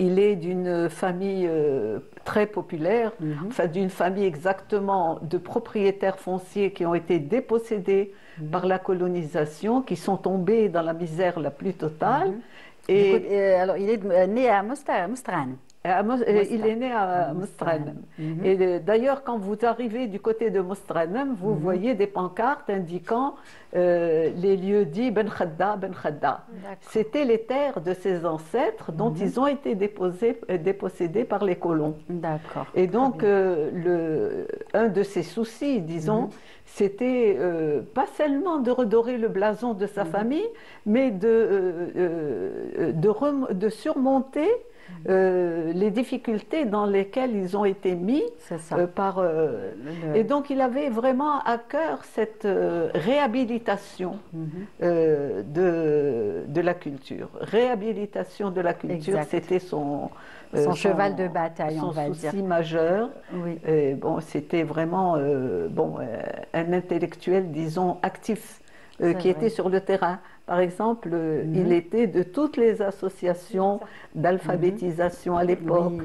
il est d'une famille très populaire, enfin d'une famille exactement de propriétaires fonciers qui ont été dépossédés par la colonisation, qui sont tombés dans la misère la plus totale. Alors il est né à Mostran. Il est né à Mostranem. Et d'ailleurs, quand vous arrivez du côté de Mostranem, vous voyez des pancartes indiquant les lieux dits Ben Khedda, Ben Khedda. C'était les terres de ses ancêtres dont ils ont été dépossédés par les colons. D'accord. Et donc, un de ses soucis, disons, c'était pas seulement de redorer le blason de sa famille, mais de surmonter les difficultés dans lesquelles ils ont été mis et donc il avait vraiment à cœur cette réhabilitation de la culture. Réhabilitation de la culture, c'était son cheval de bataille, on va dire. Son souci majeur. Et c'était vraiment un intellectuel, disons, actif, qui était sur le terrain. Par exemple, il était de toutes les associations d'alphabétisation à l'époque,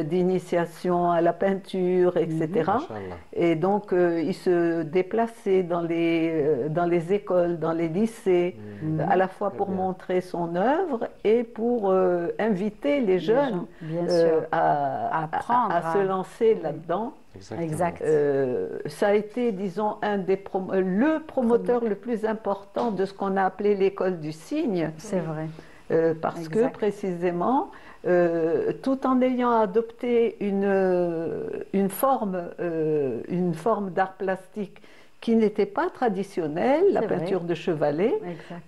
d'initiation à la peinture, etc. Et donc, il se déplaçait dans les écoles, dans les lycées, à la fois pour montrer son œuvre et pour inviter les jeunes à se lancer là-dedans. Exact. Ça a été, disons, le promoteur le plus important de ce qu'on a appelé l'école du cygne. C'est vrai. Parce que précisément, tout en ayant adopté une forme d'art plastique qui n'était pas traditionnelle, la peinture de chevalet,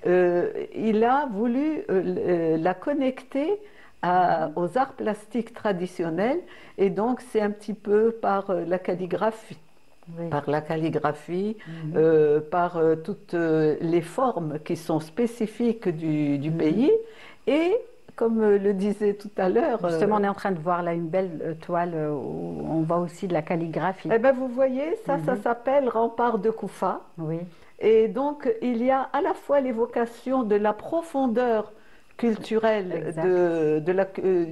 il a voulu la connecter aux arts plastiques traditionnels, et donc c'est un petit peu par la calligraphie. Par toutes les formes qui sont spécifiques du pays, et comme le disait tout à l'heure. Justement, on est en train de voir là une belle toile où on voit aussi de la calligraphie. Eh bien, vous voyez, ça s'appelle Rempart de Koufa. Oui. Et donc, il y a à la fois l'évocation de la profondeur culturelle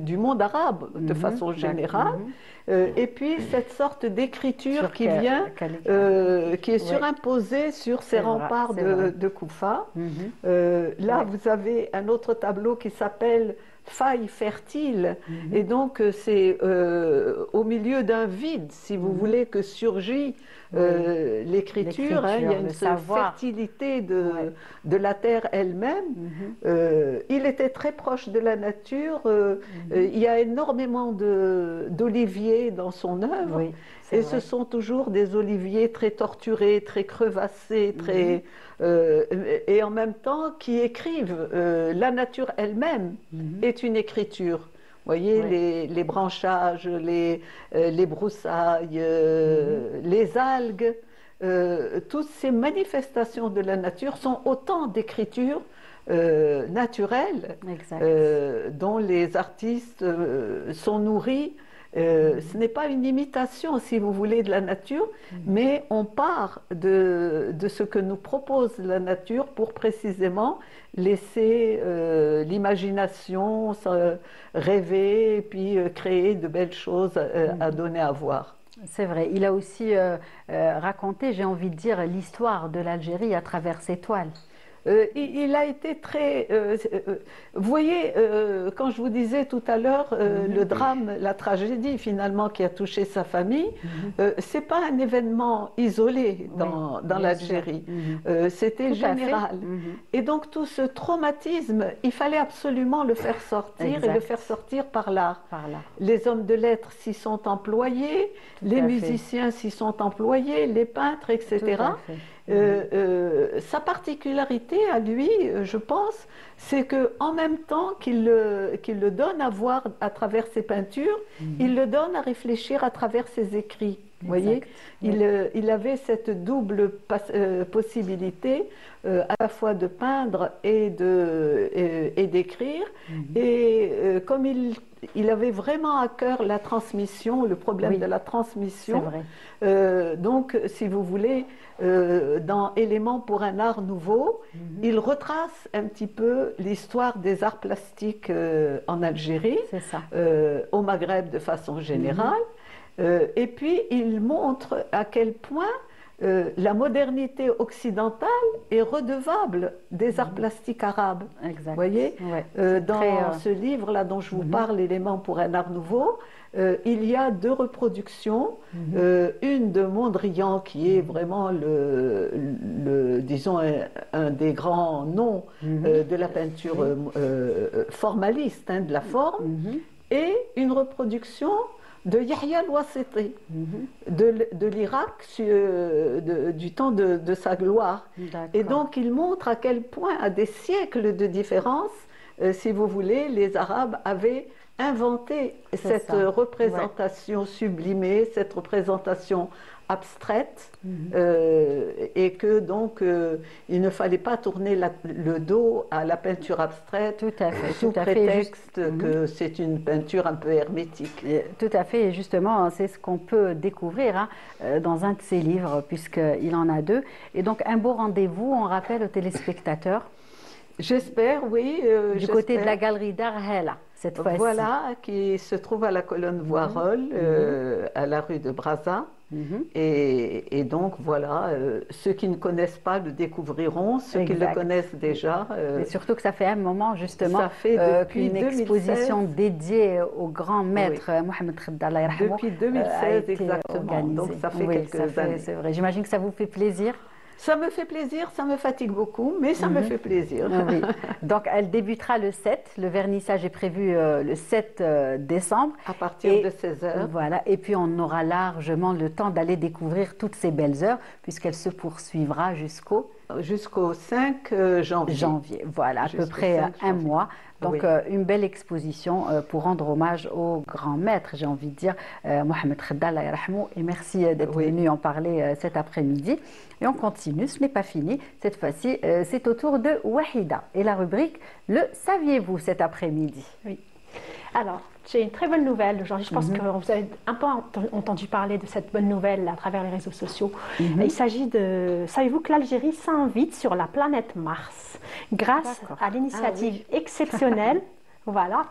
du monde arabe de façon générale, et puis cette sorte d'écriture qui vient, qui est surimposée sur ces remparts de Koufa. Là, vous avez un autre tableau qui s'appelle Faille fertile, et donc c'est au milieu d'un vide, si vous voulez, que surgit l'écriture. Il y a une fertilité de la terre elle-même. Il était très proche de la nature. Il y a énormément d'oliviers dans son œuvre. Oui, et ce sont toujours des oliviers très torturés, très crevassés, très, et en même temps qui écrivent. La nature elle-même est une écriture. Vous voyez, les branchages, les broussailles, les algues, toutes ces manifestations de la nature sont autant d'écritures naturelles dont les artistes sont nourris. Ce n'est pas une imitation, si vous voulez, de la nature, mais on part de ce que nous propose la nature pour précisément laisser l'imagination rêver et puis créer de belles choses à donner à voir. C'est vrai. Il a aussi raconté, j'ai envie de dire, l'histoire de l'Algérie à travers ses toiles. Il a été très... vous voyez, quand je vous disais tout à l'heure, le drame, la tragédie finalement qui a touché sa famille, c'est pas un événement isolé dans l'Algérie. C'était général. Et donc tout ce traumatisme, il fallait absolument le faire sortir et le faire sortir par l'art. Les hommes de lettres s'y sont employés, les musiciens s'y sont employés, les peintres, etc. Sa particularité à lui, je pense, c'est qu'en même temps qu'il le donne à voir à travers ses peintures, il le donne à réfléchir à travers ses écrits. Vous voyez, il avait cette double possibilité à la fois de peindre et d'écrire. Et comme il avait vraiment à cœur la transmission, le problème de la transmission. Donc, si vous voulez, dans Éléments pour un art nouveau, il retrace un petit peu l'histoire des arts plastiques en Algérie, au Maghreb de façon générale. Et puis, il montre à quel point la modernité occidentale est redevable des arts plastiques arabes. Vous voyez, dans ce livre-là dont je vous parle, Éléments pour un art nouveau, il y a deux reproductions, une de Mondrian qui est vraiment disons un des grands noms de la peinture formaliste, de la forme, et une reproduction de Yahya al-Wasiti, de l'Irak, du temps de sa gloire. Et donc il montre à quel point, à des siècles de différence, si vous voulez, les Arabes avaient inventé cette représentation sublimée, cette représentation abstraite, et que donc il ne fallait pas tourner le dos à la peinture abstraite sous prétexte que c'est une peinture un peu hermétique. Tout à fait, et justement c'est ce qu'on peut découvrir dans un de ses livres, puisqu'il en a deux. Et donc un beau rendez-vous, on rappelle aux téléspectateurs. J'espère, oui. Du côté de la galerie d'art Hela, cette fois-ci. Voilà, qui se trouve à la colonne Voirol, à la rue de Brazza. Et donc, voilà, ceux qui ne connaissent pas le découvriront, ceux qui le connaissent déjà. Et surtout que ça fait un moment, justement, ça fait qu'une exposition dédiée au grand maître Mohamed Khedda, Allah yarhamou, depuis 2016, exactement. Donc, ça fait quelques années. C'est vrai. J'imagine que ça vous fait plaisir. Ça me fait plaisir, ça me fatigue beaucoup, mais ça me fait plaisir. Oui. Donc, elle débutera le 7. Le vernissage est prévu le 7 décembre. À partir de 16h. Voilà. Et puis, on aura largement le temps d'aller découvrir toutes ces belles heures, puisqu'elle se poursuivra jusqu'au 5 janvier. Voilà, à peu près un mois. Donc, une belle exposition pour rendre hommage au grand maître, j'ai envie de dire, Mohamed Khedda, Allah yarhamou, et merci d'être venu en parler cet après-midi. Et on continue, ce n'est pas fini. Cette fois-ci, c'est au tour de Wahida et la rubrique « Le saviez-vous » cet après-midi. Oui. Alors, j'ai une très bonne nouvelle aujourd'hui. Je pense que vous avez un peu entendu parler de cette bonne nouvelle à travers les réseaux sociaux. Il s'agit de... Savez-vous que l'Algérie s'invite sur la planète Mars grâce à l'initiative exceptionnelle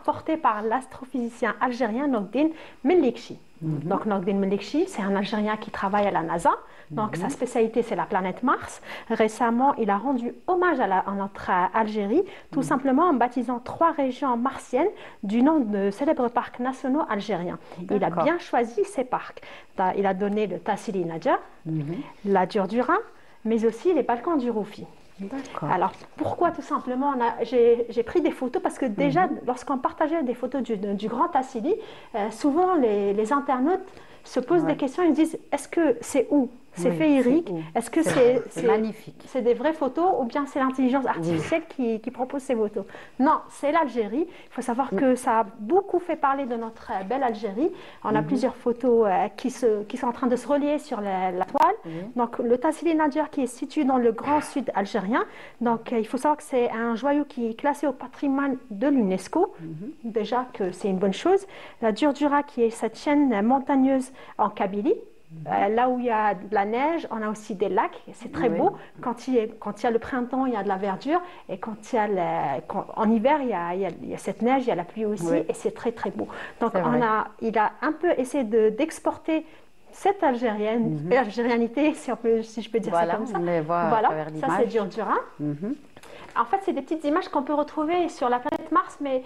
portée par l'astrophysicien algérien Nogdin Melikchi. Donc Nogdin Melikchi, c'est un Algérien qui travaille à la NASA. Donc sa spécialité, c'est la planète Mars. Récemment, il a rendu hommage à notre Algérie, tout simplement en baptisant 3 régions martiennes du nom de célèbres parcs nationaux algériens. Il a bien choisi ces parcs. Il a donné le Tassili Nadja, la Durdura, mais aussi les Balkans du Roufi. Alors, pourquoi tout simplement j'ai pris des photos parce que déjà, lorsqu'on partageait des photos du Grand Tassili, souvent les internautes se posent des questions, ils se disent, est-ce que c'est où? C'est féerique? Est-ce que c'est magnifique? C'est des vraies photos ou bien c'est l'intelligence artificielle qui propose ces photos? Non, c'est l'Algérie. Il faut savoir que ça a beaucoup fait parler de notre belle Algérie. On a plusieurs photos qui sont en train de se relier sur la toile. Donc, le Tassili Nadir qui est situé dans le grand sud algérien. Donc, il faut savoir que c'est un joyau qui est classé au patrimoine de l'UNESCO. Déjà que c'est une bonne chose. La Durdura qui est cette chaîne montagneuse en Kabylie. Là où il y a de la neige, on a aussi des lacs, c'est très beau. Quand il y a le printemps, il y a de la verdure, et en hiver, il y a cette neige, il y a la pluie aussi, et c'est très très beau. Donc il a un peu essayé d'exporter cette algérianité, si je peux dire ça comme ça. Voilà, ça c'est Durdura. En fait, c'est des petites images qu'on peut retrouver sur la planète Mars, mais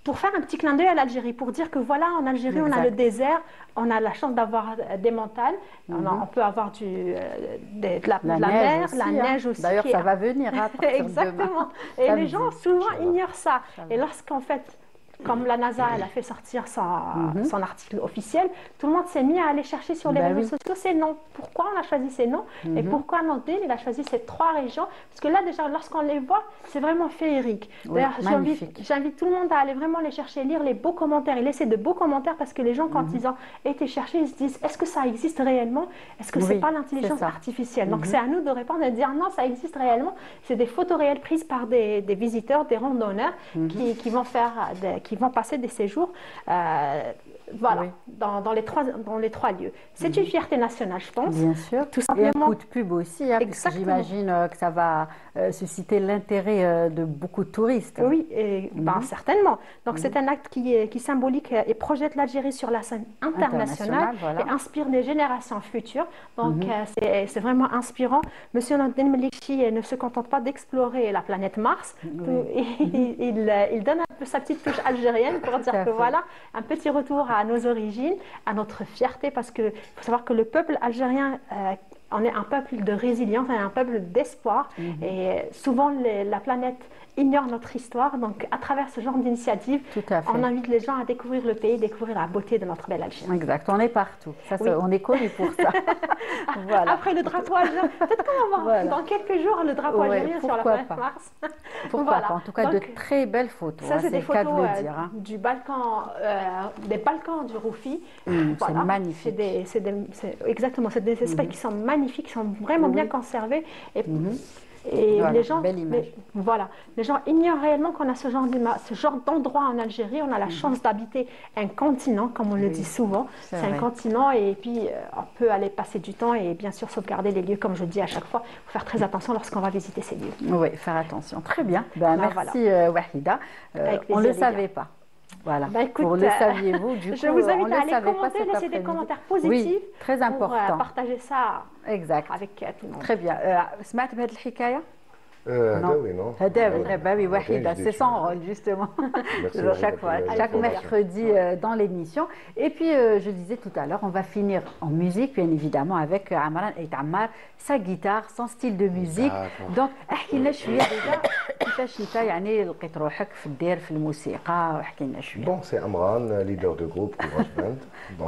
pour faire un petit clin d'œil à l'Algérie, pour dire que voilà, en Algérie, on a le désert, on a la chance d'avoir des montagnes, on peut avoir de la mer, la neige aussi. D'ailleurs, ça va venir après. Exactement. Et les gens souvent ignorent ça. Et lorsqu'en fait, comme la NASA elle a fait sortir son article officiel, tout le monde s'est mis à aller chercher sur les réseaux sociaux ces noms. Pourquoi on a choisi ces noms et pourquoi Nogdin il a choisi ces 3 régions? Parce que là déjà, lorsqu'on les voit, c'est vraiment féerique. D'ailleurs, j'invite tout le monde à aller vraiment les chercher, lire les beaux commentaires et laisser de beaux commentaires parce que les gens, quand ils ont été chercher, ils se disent est-ce que ça existe réellement? Est-ce que c'est pas l'intelligence artificielle? Donc c'est à nous de répondre et de dire non, ça existe réellement. C'est des photos réelles prises par des visiteurs, des randonneurs qui vont passer des séjours dans les 3 lieux. C'est une fierté nationale, je pense. Bien sûr. Tout simplement. Et un coup de pub aussi, parce que j'imagine que ça va susciter l'intérêt de beaucoup de touristes. Oui, certainement. Donc c'est un acte qui symbolique et projette l'Algérie sur la scène internationale et inspire les générations futures. Donc c'est vraiment inspirant. Monsieur Nogdin Melikchi ne se contente pas d'explorer la planète Mars. Il donne un peu sa petite touche algérienne pour dire que voilà, un petit retour à nos origines, à notre fierté, parce qu'il faut savoir que le peuple algérien, on est un peuple de résilience, on est un peuple d'espoir, et souvent la planète ignore notre histoire, donc à travers ce genre d'initiative, on invite les gens à découvrir le pays, découvrir la beauté de notre belle Algérie. Exact, on est partout, on est connus pour ça. Après le drapeau algérien, peut-être qu'on va voir dans quelques jours le drapeau algérien sur la planète Mars. Pourquoi pas, en tout cas de très belles photos, ça c'est des photos du des Balkans du Roufi. C'est magnifique. Exactement, c'est des espèces qui sont magnifiques, qui sont vraiment bien conservées. Et les gens, les gens ignorent réellement qu'on a ce genre d'endroit en Algérie. On a la chance d'habiter un continent, comme on le dit souvent. C'est un continent et puis on peut aller passer du temps et bien sûr sauvegarder les lieux, comme je dis à chaque fois. Il faut faire très attention lorsqu'on va visiter ces lieux. Oui, faire attention. Très bien. Merci Wahida. On ne le savait pas. Voilà. Écoute, le saviez-vous? Du coup, je vous invite à aller commenter, laisser des commentaires positifs. Oui, très important. Pour partager ça avec tout le monde. Très bien. سمعت بهذه الحكاية؟ non. Oui, Wahida, c'est son rôle justement. Chaque mercredi dans l'émission. Et puis, je disais tout à l'heure, on va finir en musique, bien évidemment, avec Amran et Ammar, sa guitare, son style de musique. Donc, je suis déjà كيفاش انت يعني لقيت روحك في الدير في الموسيقى واحكي لنا شويه. بون سي امران ليدر دو جروب كوراج باند.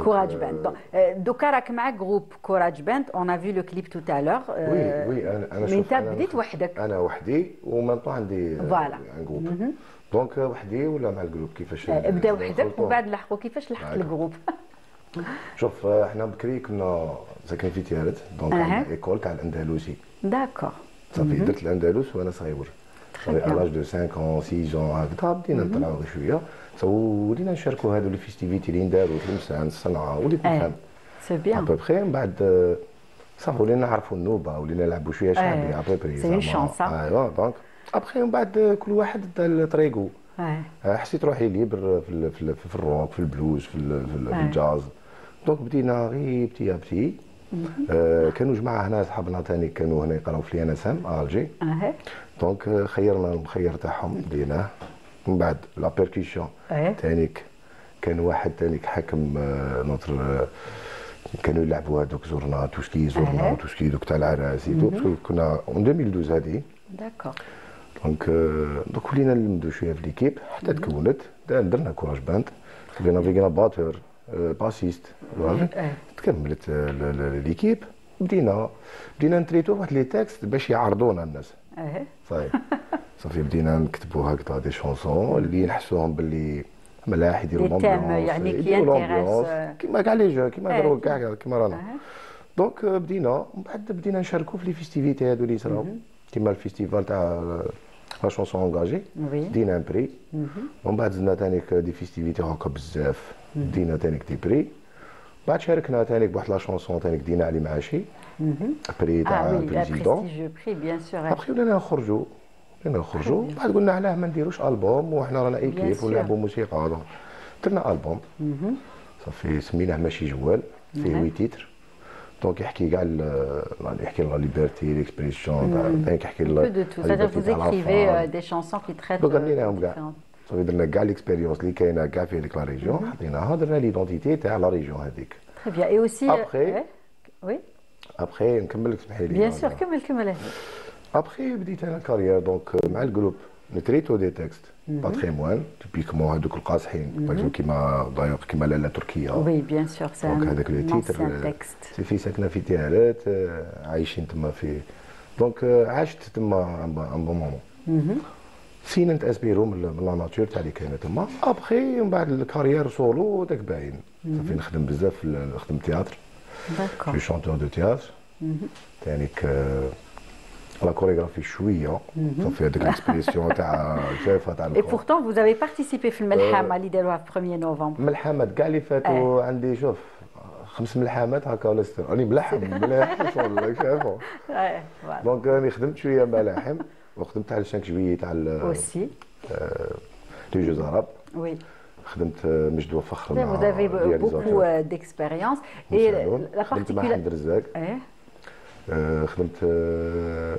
كوراج باند دوكا راك مع جروب كوراج باند اون ا في لو كليب تو تالور. وي انا شوف انت بديت وحدك. انا وحدي ومام طون عندي فوالا ان جروب دونك وحدي ولا مع الجروب كيفاش بدا وحدك ومن بعد لحقوا كيفاش لحقت الجروب. شوف احنا بكري كنا ساكنين في تيارت دونك عندنا ايكول تاع الاندلسي. داكور صافي درت الاندلس وانا صغير صافي على لاج دو 5 6 هكذا بدينا نطلعوا غير شويه ولينا نشاركوا هذو لي فيستيفيتي اللي نداروا في تلمسان الصنعاء وليت نفهم سي بيان ابوبخي من بعد صافي ولينا نعرفوا النوبه ولينا نلعبوا شويه شعبي ابوبري سي اون شانس. ايوا دونك ابخي من بعد كل واحد دا طريقو. حسيت روحي ليبر في الروك في البلوز في الجاز دونك بدينا غير بتي بتي. كانوا جماعه هنا صحابنا ثاني كانوا هنا يقراو في اليانسام الجي دونك خيرنا المخير تاعهم بديناه. من بعد لا بيركيسيون ثاني كان واحد ثاني حاكم نوتر كانوا يلعبوا هذوك زورنا توسكي زورنا توسكي دوك تاع العراسي باسكو كنا اون 2012 هذه داكور دونك ولينا نلمدوا شويه في ليكيب حتى تكونت درنا كوراج باند لقينا باتور باسيست تكملت ليكيب بدينا نتريتو واحد لي تكست باش يعرضونا الناس. صافي بدينا نكتبوا هكذا دي شونسون اللي نحسوهم باللي ملاح يديروا الامبيونس يعني كي انتيريس كيما كاع لي جو كيما داروا كاع كيما رانا. دونك بدينا من بعد بدينا نشاركوا في لي فيستيفيتي هادو اللي صراو كيما الفيستيفال تاع لا شونسون انغاجي دينا ان بري. ومن بعد زدنا ثاني دي فيستيفيتي هكا بزاف دينا ثاني دي بري. بعد شاركنا ثاني بواحد لا شونسون ثاني دينا علي معاشي بري تاع بريزيدون بيان سور. ابخي ولينا نخرجوا بعد قلنا علاه ما نديروش البوم وحنا رانا ايكيب ونلعبوا موسيقى درنا البوم صافي سميناه ماشي جوال فيه 8 تيتر دونك يحكي كاع يحكي لا ليبرتي ليكسبريسيون دونك يحكي لا vous écrivez des chansons qui traitent دونك غنيناهم كاع صافي درنا كاع ليكسبيريونس اللي كاينه كاع في هذيك لا ريجيون حطيناها درنا ليدونتيتي تاع لا ريجيون هذيك. تري بيان اي اوسي ابخي وي ابخي نكمل لك اسمحي لي بيان سور كمل ابخي بديت انا كارير دونك مع الجروب نتريتو دي تكست باتريموان تيبيكمون هذوك القاصحين باغ كيما دايوغ كيما لالا تركيا وي بيان سور سا دونك هذاك لو تيتر في ساكنه في تيارات عايشين تما في دونك عشت تما ان بون مومون فين نتاسبيرو من لا ناتور تاع اللي كاينه تما. ابخي من بعد الكارير سولو داك باين صافي نخدم بزاف نخدم تياتر جو شونتور دو تياتر ثاني لا كوريغرافي شويه صافي هذيك الاكسبريسيون تاع الجافه تاع اي بورتون فوز افي بارتيسيبي في الملحمه اللي داروها في 1 نوفمبر. الملحمات كاع اللي فاتوا عندي شوف 5 ملحمات هكا ولا 6 راني ملحم والله شافوا دونك راني خدمت شويه ملاحم وخدمت على 5 جويي تاع اوسي لي جوز عرب وي خدمت مجدوى فخر مع vous avez beaucoup d'expérience et la particularité خدمت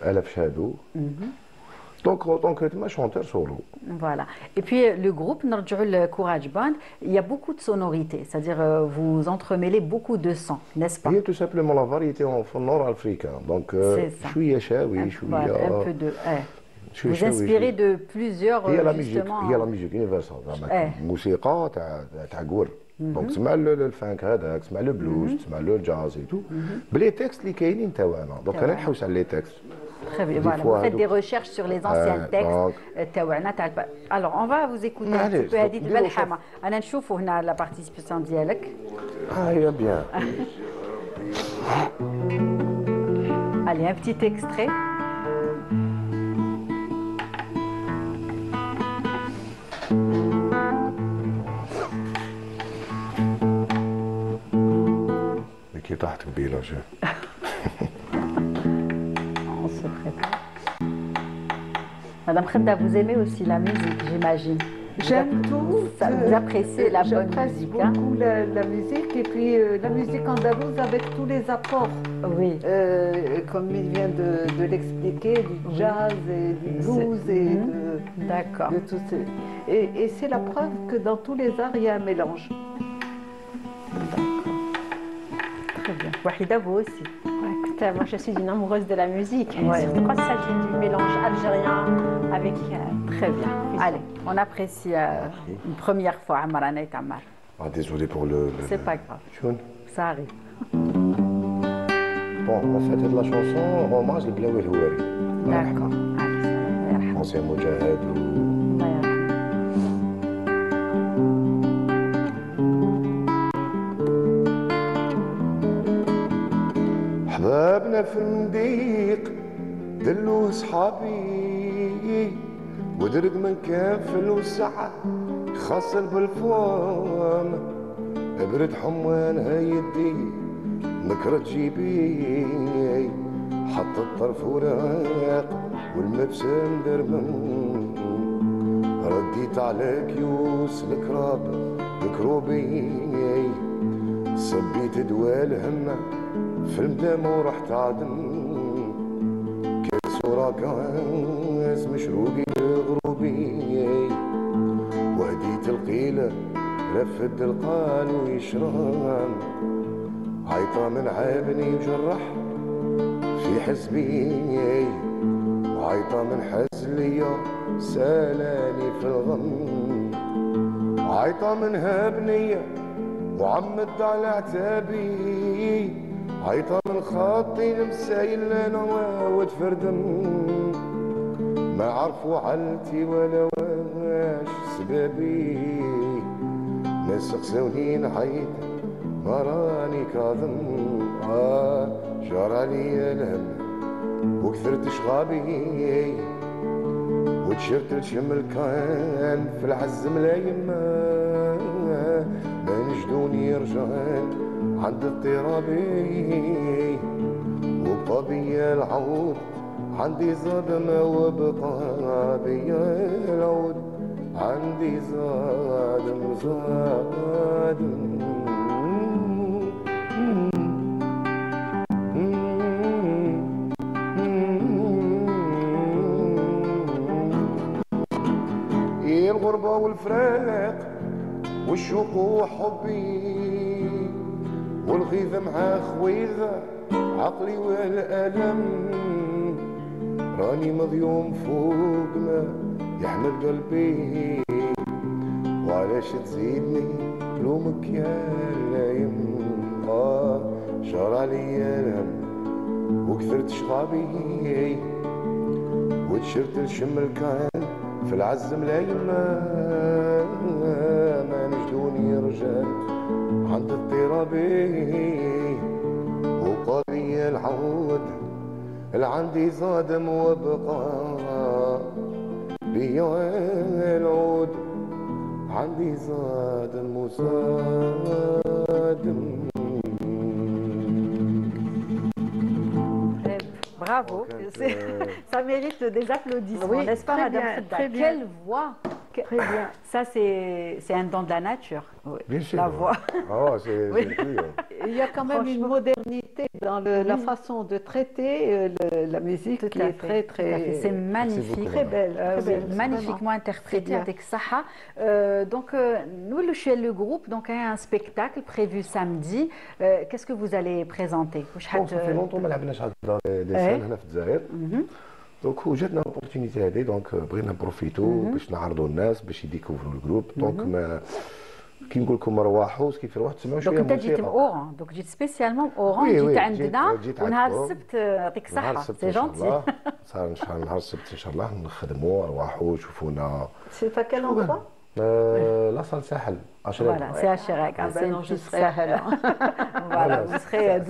آلاف شادو donc تما chanteur solo. Voilà. Et puis le groupe نرجعوا لكوراج باند il y a beaucoup de sonorités, c'est-à-dire vous entremêlez beaucoup de sons, n'est-ce pas? هي tout simplement la variété en nord africain donc شويه شاوي شويه un peu de vous inspirez de plusieurs justement هي لا ميوزيك يونيفرسال زعما موسيقى تاع قور دونك تسمع الفانك هذاك تسمع لو بلوز تسمع لو جاز اي تو بلي تكست اللي كاينين تاعنا دونك انا نحوس على لي تكست. Très bien, voilà. Vous faites des recherches sur les anciens textes. Alors, on va vous écouter un petit peu Hadid Belhama. أنا نشوفوا هنا la participation ديالك. Ah, bien. Allez, un petit extrait. Mais qui est tard to be là, je. Madame Khedda, vous aimez aussi la musique, j'imagine. J'aime tout. Vous appréciez la bonne musique. J'apprécie beaucoup la musique et puis la musique andalouse avec tous les apports. Oui. Comme il vient de l'expliquer, du jazz et du blues et D'accord. de tout ça. Et c'est la preuve que dans tous les arts, il y a un mélange. D'accord. Très bien. Wahida, vous aussi. Ouais, Moi, je suis une amoureuse de la musique. Surtout quand il s'agit du mélange algérien avec... Très bien. Allez, on apprécie une première fois Amarana et Tamar. Ah, désolé pour le... C'est pas grave. Ça arrive. Bon, en fait, de la chanson, hommage à Blaoui Houari. D'accord. Allez, ancien Moudjahid. حبابنا في المضيق دلوه صحابي ودرق من كافل وسعة خاصل بالفوام ابرد حموانها يدي نكرة جيبي حط الطرف وراق والمبسم درمم رديت على كيوس الكراب الكروبي صبيت دواء الهمة في المدام ورحت عدم كاس ورا كاس مشروقي غروبي وهديت القيلة رفد القال ويشرام عيطة من عابني وجرح في حزبي وعيطة من حزلية سالاني في الغم عيطة من هابنية وعمد على عتابي عيطة من خاطي المسايل انا وتفردم ما عرفوا حالتي ولا واش سبابي ناس خسوني نحيد ما راني كاظم جار عليا الهم وكثرت شغابي وتشرت الشمل كان في العز ملايم ما نجدوني رجال عند اضطرابي وبقى بيا العود عندي صدمة وبقى بيا العود عندي صادم صادم الغربة والفراق والشوق وحبي والغيظة مع خويذة عقلي والألم راني مضيوم فوق ما يحمل قلبي وعلاش تزيدني لومك يا لايم جار عليا الهم وكثرت شغابي وتشرت الشمل كان في العز ملايم ما نجدوني رجال عند اضطرابي وقاضي العود العندي صادم وبقى بيا العود عندي صادم وصادم. Bravo, ça mérite des applaudissements, n'est-ce pas, Madame Fedda? Quelle voix! Très bien. Ça, c'est un don de la nature. Oui. Bien sûr. La voix. Oh, c'est oui. Il y a quand même une modernité dans la façon de traiter la musique qui est très, très... C'est magnifique. Très belle. Très belle. Magnifiquement interprété avec Saha. Donc, nous, chez le groupe, donc, il y a un spectacle prévu samedi. Qu'est-ce que vous allez présenter? Ça fait longtemps que nous n'avons pas des scènes هنا في الجزائر. دونك وجدنا الاوبورتونيتي هذه دونك بغينا نبروفيتو باش نعرضوا الناس باش يديكوفروا الجروب دونك ما كي نقول لكم رواحوا كيف روح تسمعوا شويه موسيقى. دونك انت جيت من اوران دونك جيت سبيسيالمون اوران جيت عندنا ونهار السبت يعطيك الصحه سي جونتي صار ان شاء الله نهار السبت ان شاء الله نخدموا رواحوا شوفونا. سي فا كال اندروا؟ لا صال ساحل Voilà, c'est à Chirac, c'est une petite Sahel. Voilà, vous serez de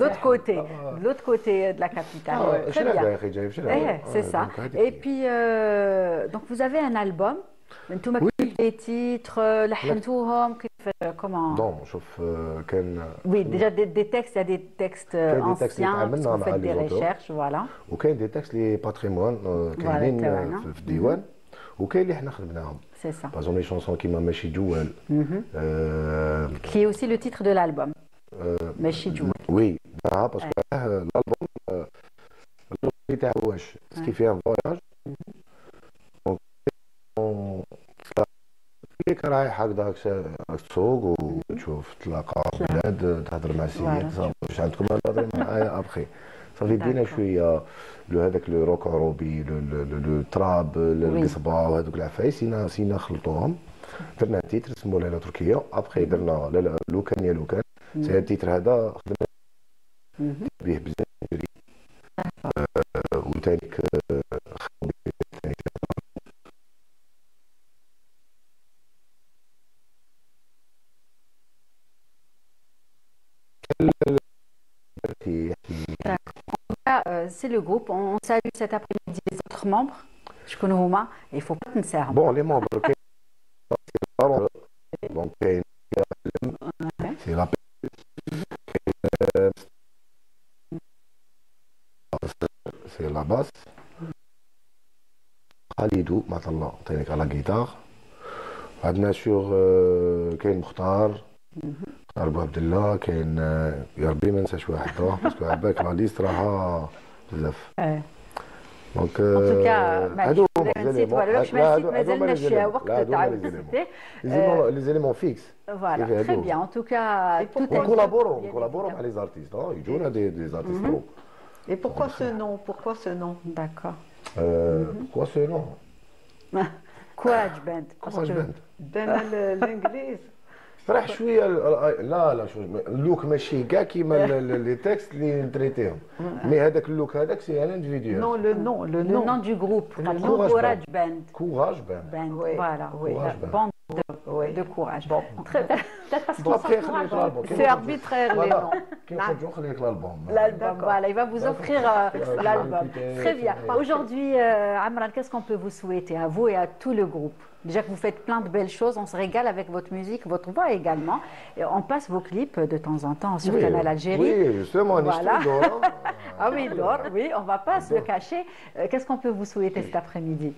l'autre côté de la capitale. Très bien. C'est ça. Et puis, donc vous avez un album. Oui. Les titres, comment? Non, sauf qu'un. Oui, déjà des textes, il y a des textes anciens, vous faites des recherches, voilà. Ou qu'il y a des textes les patrimoines, كاينين في الديوان. وكاين اللي حنا خدمناهم. C'est ça. Par exemple, les chansons qui m'a Machi Djouel. Qui est aussi le titre de l'album. Machi Djouel. Oui, parce que l'album, c'était à Ouache, ce qui fait un voyage. Donc, رايح هكذاك السوق وتشوف تلاقى بلاد تهضر مع السيد صافي واش عندكم تهضر معايا ابخي صافي دينا شويه هذاك لو روك عروبي لو تراب القصبه وهذوك العفايس سينا خلطوهم درنا تيتر سموه لاله تركيه ابخي درنا لو كان يا لو كان سي التيتر هذا خدمنا به بزاف وثاني C'est le groupe. On salue cet après-midi les autres membres. Je connais Houma. Il ne faut pas me Bon, les membres, donc c'est la c'est la basse. Khalidou, maintenant, à la guitare. عندنا sur كاين مختار ابو عبد الله كاين يا ربي ما ننساش واحد باسكو عباك لا ليست راها بزاف دونك هادو مازالناش وقت تاع لي زيليمون فيكس فوالا تري بيان ان توكا on collabore مع لي زارتيست يجونا دي زارتيست جروب. Et pourquoi ce nom? Pourquoi ce nom? D'accord. Quoi ce nom? Courage Band. Courage Band. Ben l'anglais. راح شويه لا شويه اللوك ماشي كاع كيما لي تيكست اللي نتريتيهم مي هذاك اللوك هذاك سي ان انديفيديوال. Non, le nom du groupe. Courage Band. Courage Band. Voilà. Bande de courage. Bon. Peut-être parce qu'ils sont C'est arbitraire les noms. L'album, voilà, il va vous offrir l'album. Très bien. Aujourd'hui, Amran, qu'est-ce qu'on peut vous souhaiter à vous et à tout le groupe? Déjà que vous faites plein de belles choses, on se régale avec votre musique, votre voix également. Et on passe vos clips de temps en temps sur Canal Algérie. Oui, justement, voilà. Ah oui, Dor, oui, on ne va pas se le cacher. Qu'est-ce qu'on peut vous souhaiter cet après-midi?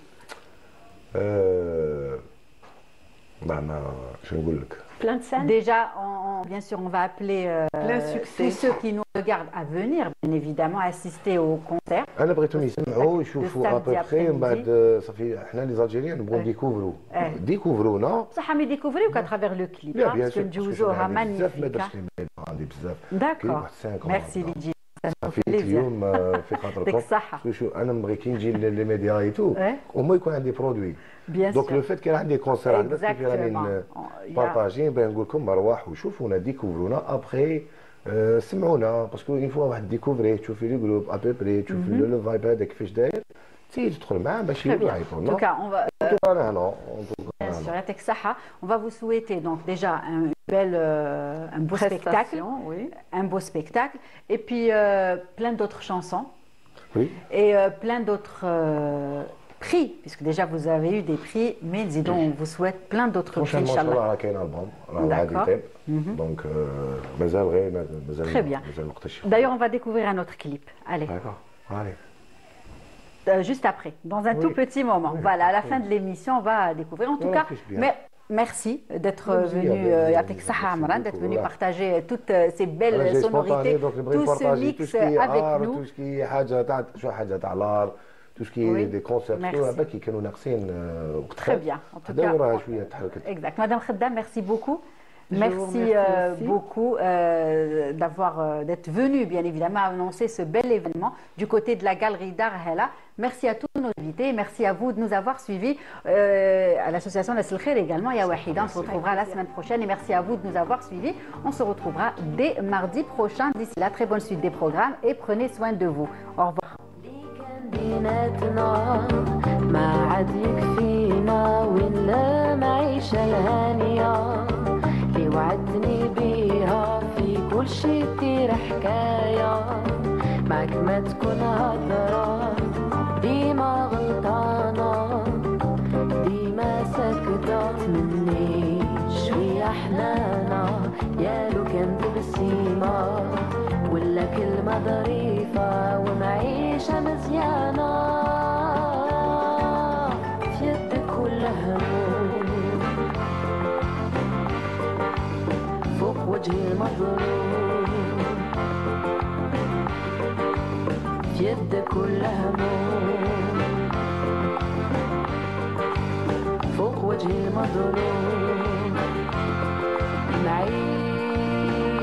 Plein de scènes. Déjà, bien sûr, on va appeler tous ceux qui nous regardent à venir, bien évidemment, assister au concert. أنا بغيتهم يسمعوا يشوفوا أبوبخي من بعد صافي حنا لي زالجيريان نبغوا ديكوفرونا. صح مي ديكوفريو كا ترافيغ لو كليب باسكو نجوزوها مانيفيكا. بزاف. داكور. ميرسي ليجي. صافي اليوم في خاطركم. الصحة. شو أنا نبغي كي نجي لي ميديا اي تو وما يكون عندي برودوي. دونك لو فات كان عندي كونسير هكذا كيف راني بارطاجي باغي نقول لكم مروح وشوفونا ديكوفرونا ابخي سمعونا باسكو اون فوا واحد ديكوفري تشوفي لي جروب ابوبري تشوفي لو فايب هذا كيفاش داير تزيد تدخل معاه باش يعيطوا لنا. يعطيك الصحة. On va vous souhaiter donc déjà un beau spectacle, un beau spectacle et puis plein d'autres chansons et plein d'autres prix, puisque déjà vous avez eu des prix, mais disons, on vous souhaite plein d'autres prix, Inch'Allah. D'accord. Donc, très bien. D'ailleurs, on va découvrir un autre clip. Allez. D'accord. Allez. Juste après, dans un tout petit moment. Voilà, à la fin de l'émission, on va découvrir. En tout cas, merci d'être venu, d'être venu partager toutes ces belles sonorités, tout ce mix avec nous. tout ce qui est des concerts qui كانوا ناقصين وقت très bien en tout cas شويه تحركت. Exact. Madame Khaddam, merci beaucoup. Merci beaucoup d'être venu, bien évidemment, annoncer ce bel événement du côté de la galerie d'art Hela. Merci à tous nos invités. Merci à vous de nous avoir suivis. À l'association Nas El Khair également, ya Wahida. On se retrouvera la semaine prochaine. Et merci à vous de nous avoir suivis. On se retrouvera dès mardi prochain. D'ici là, très bonne suite des programmes et prenez soin de vous. Au revoir. بيناتنا ما عاد يكفينا ولا معيشة الهانية اللي وعدتني بيها في كل شي دير حكاية معك ما تكون هضرة ديما غلطانة ديما ساكتة تمني شوية حنانة يا لو كان تبسيمة ولا كلمة ظريفة ومعيشة مزيانة في يدك ولا هموم فوق وجهي المظلوم في يدك ولا هموم فوق وجهي وجه المظلوم نعيش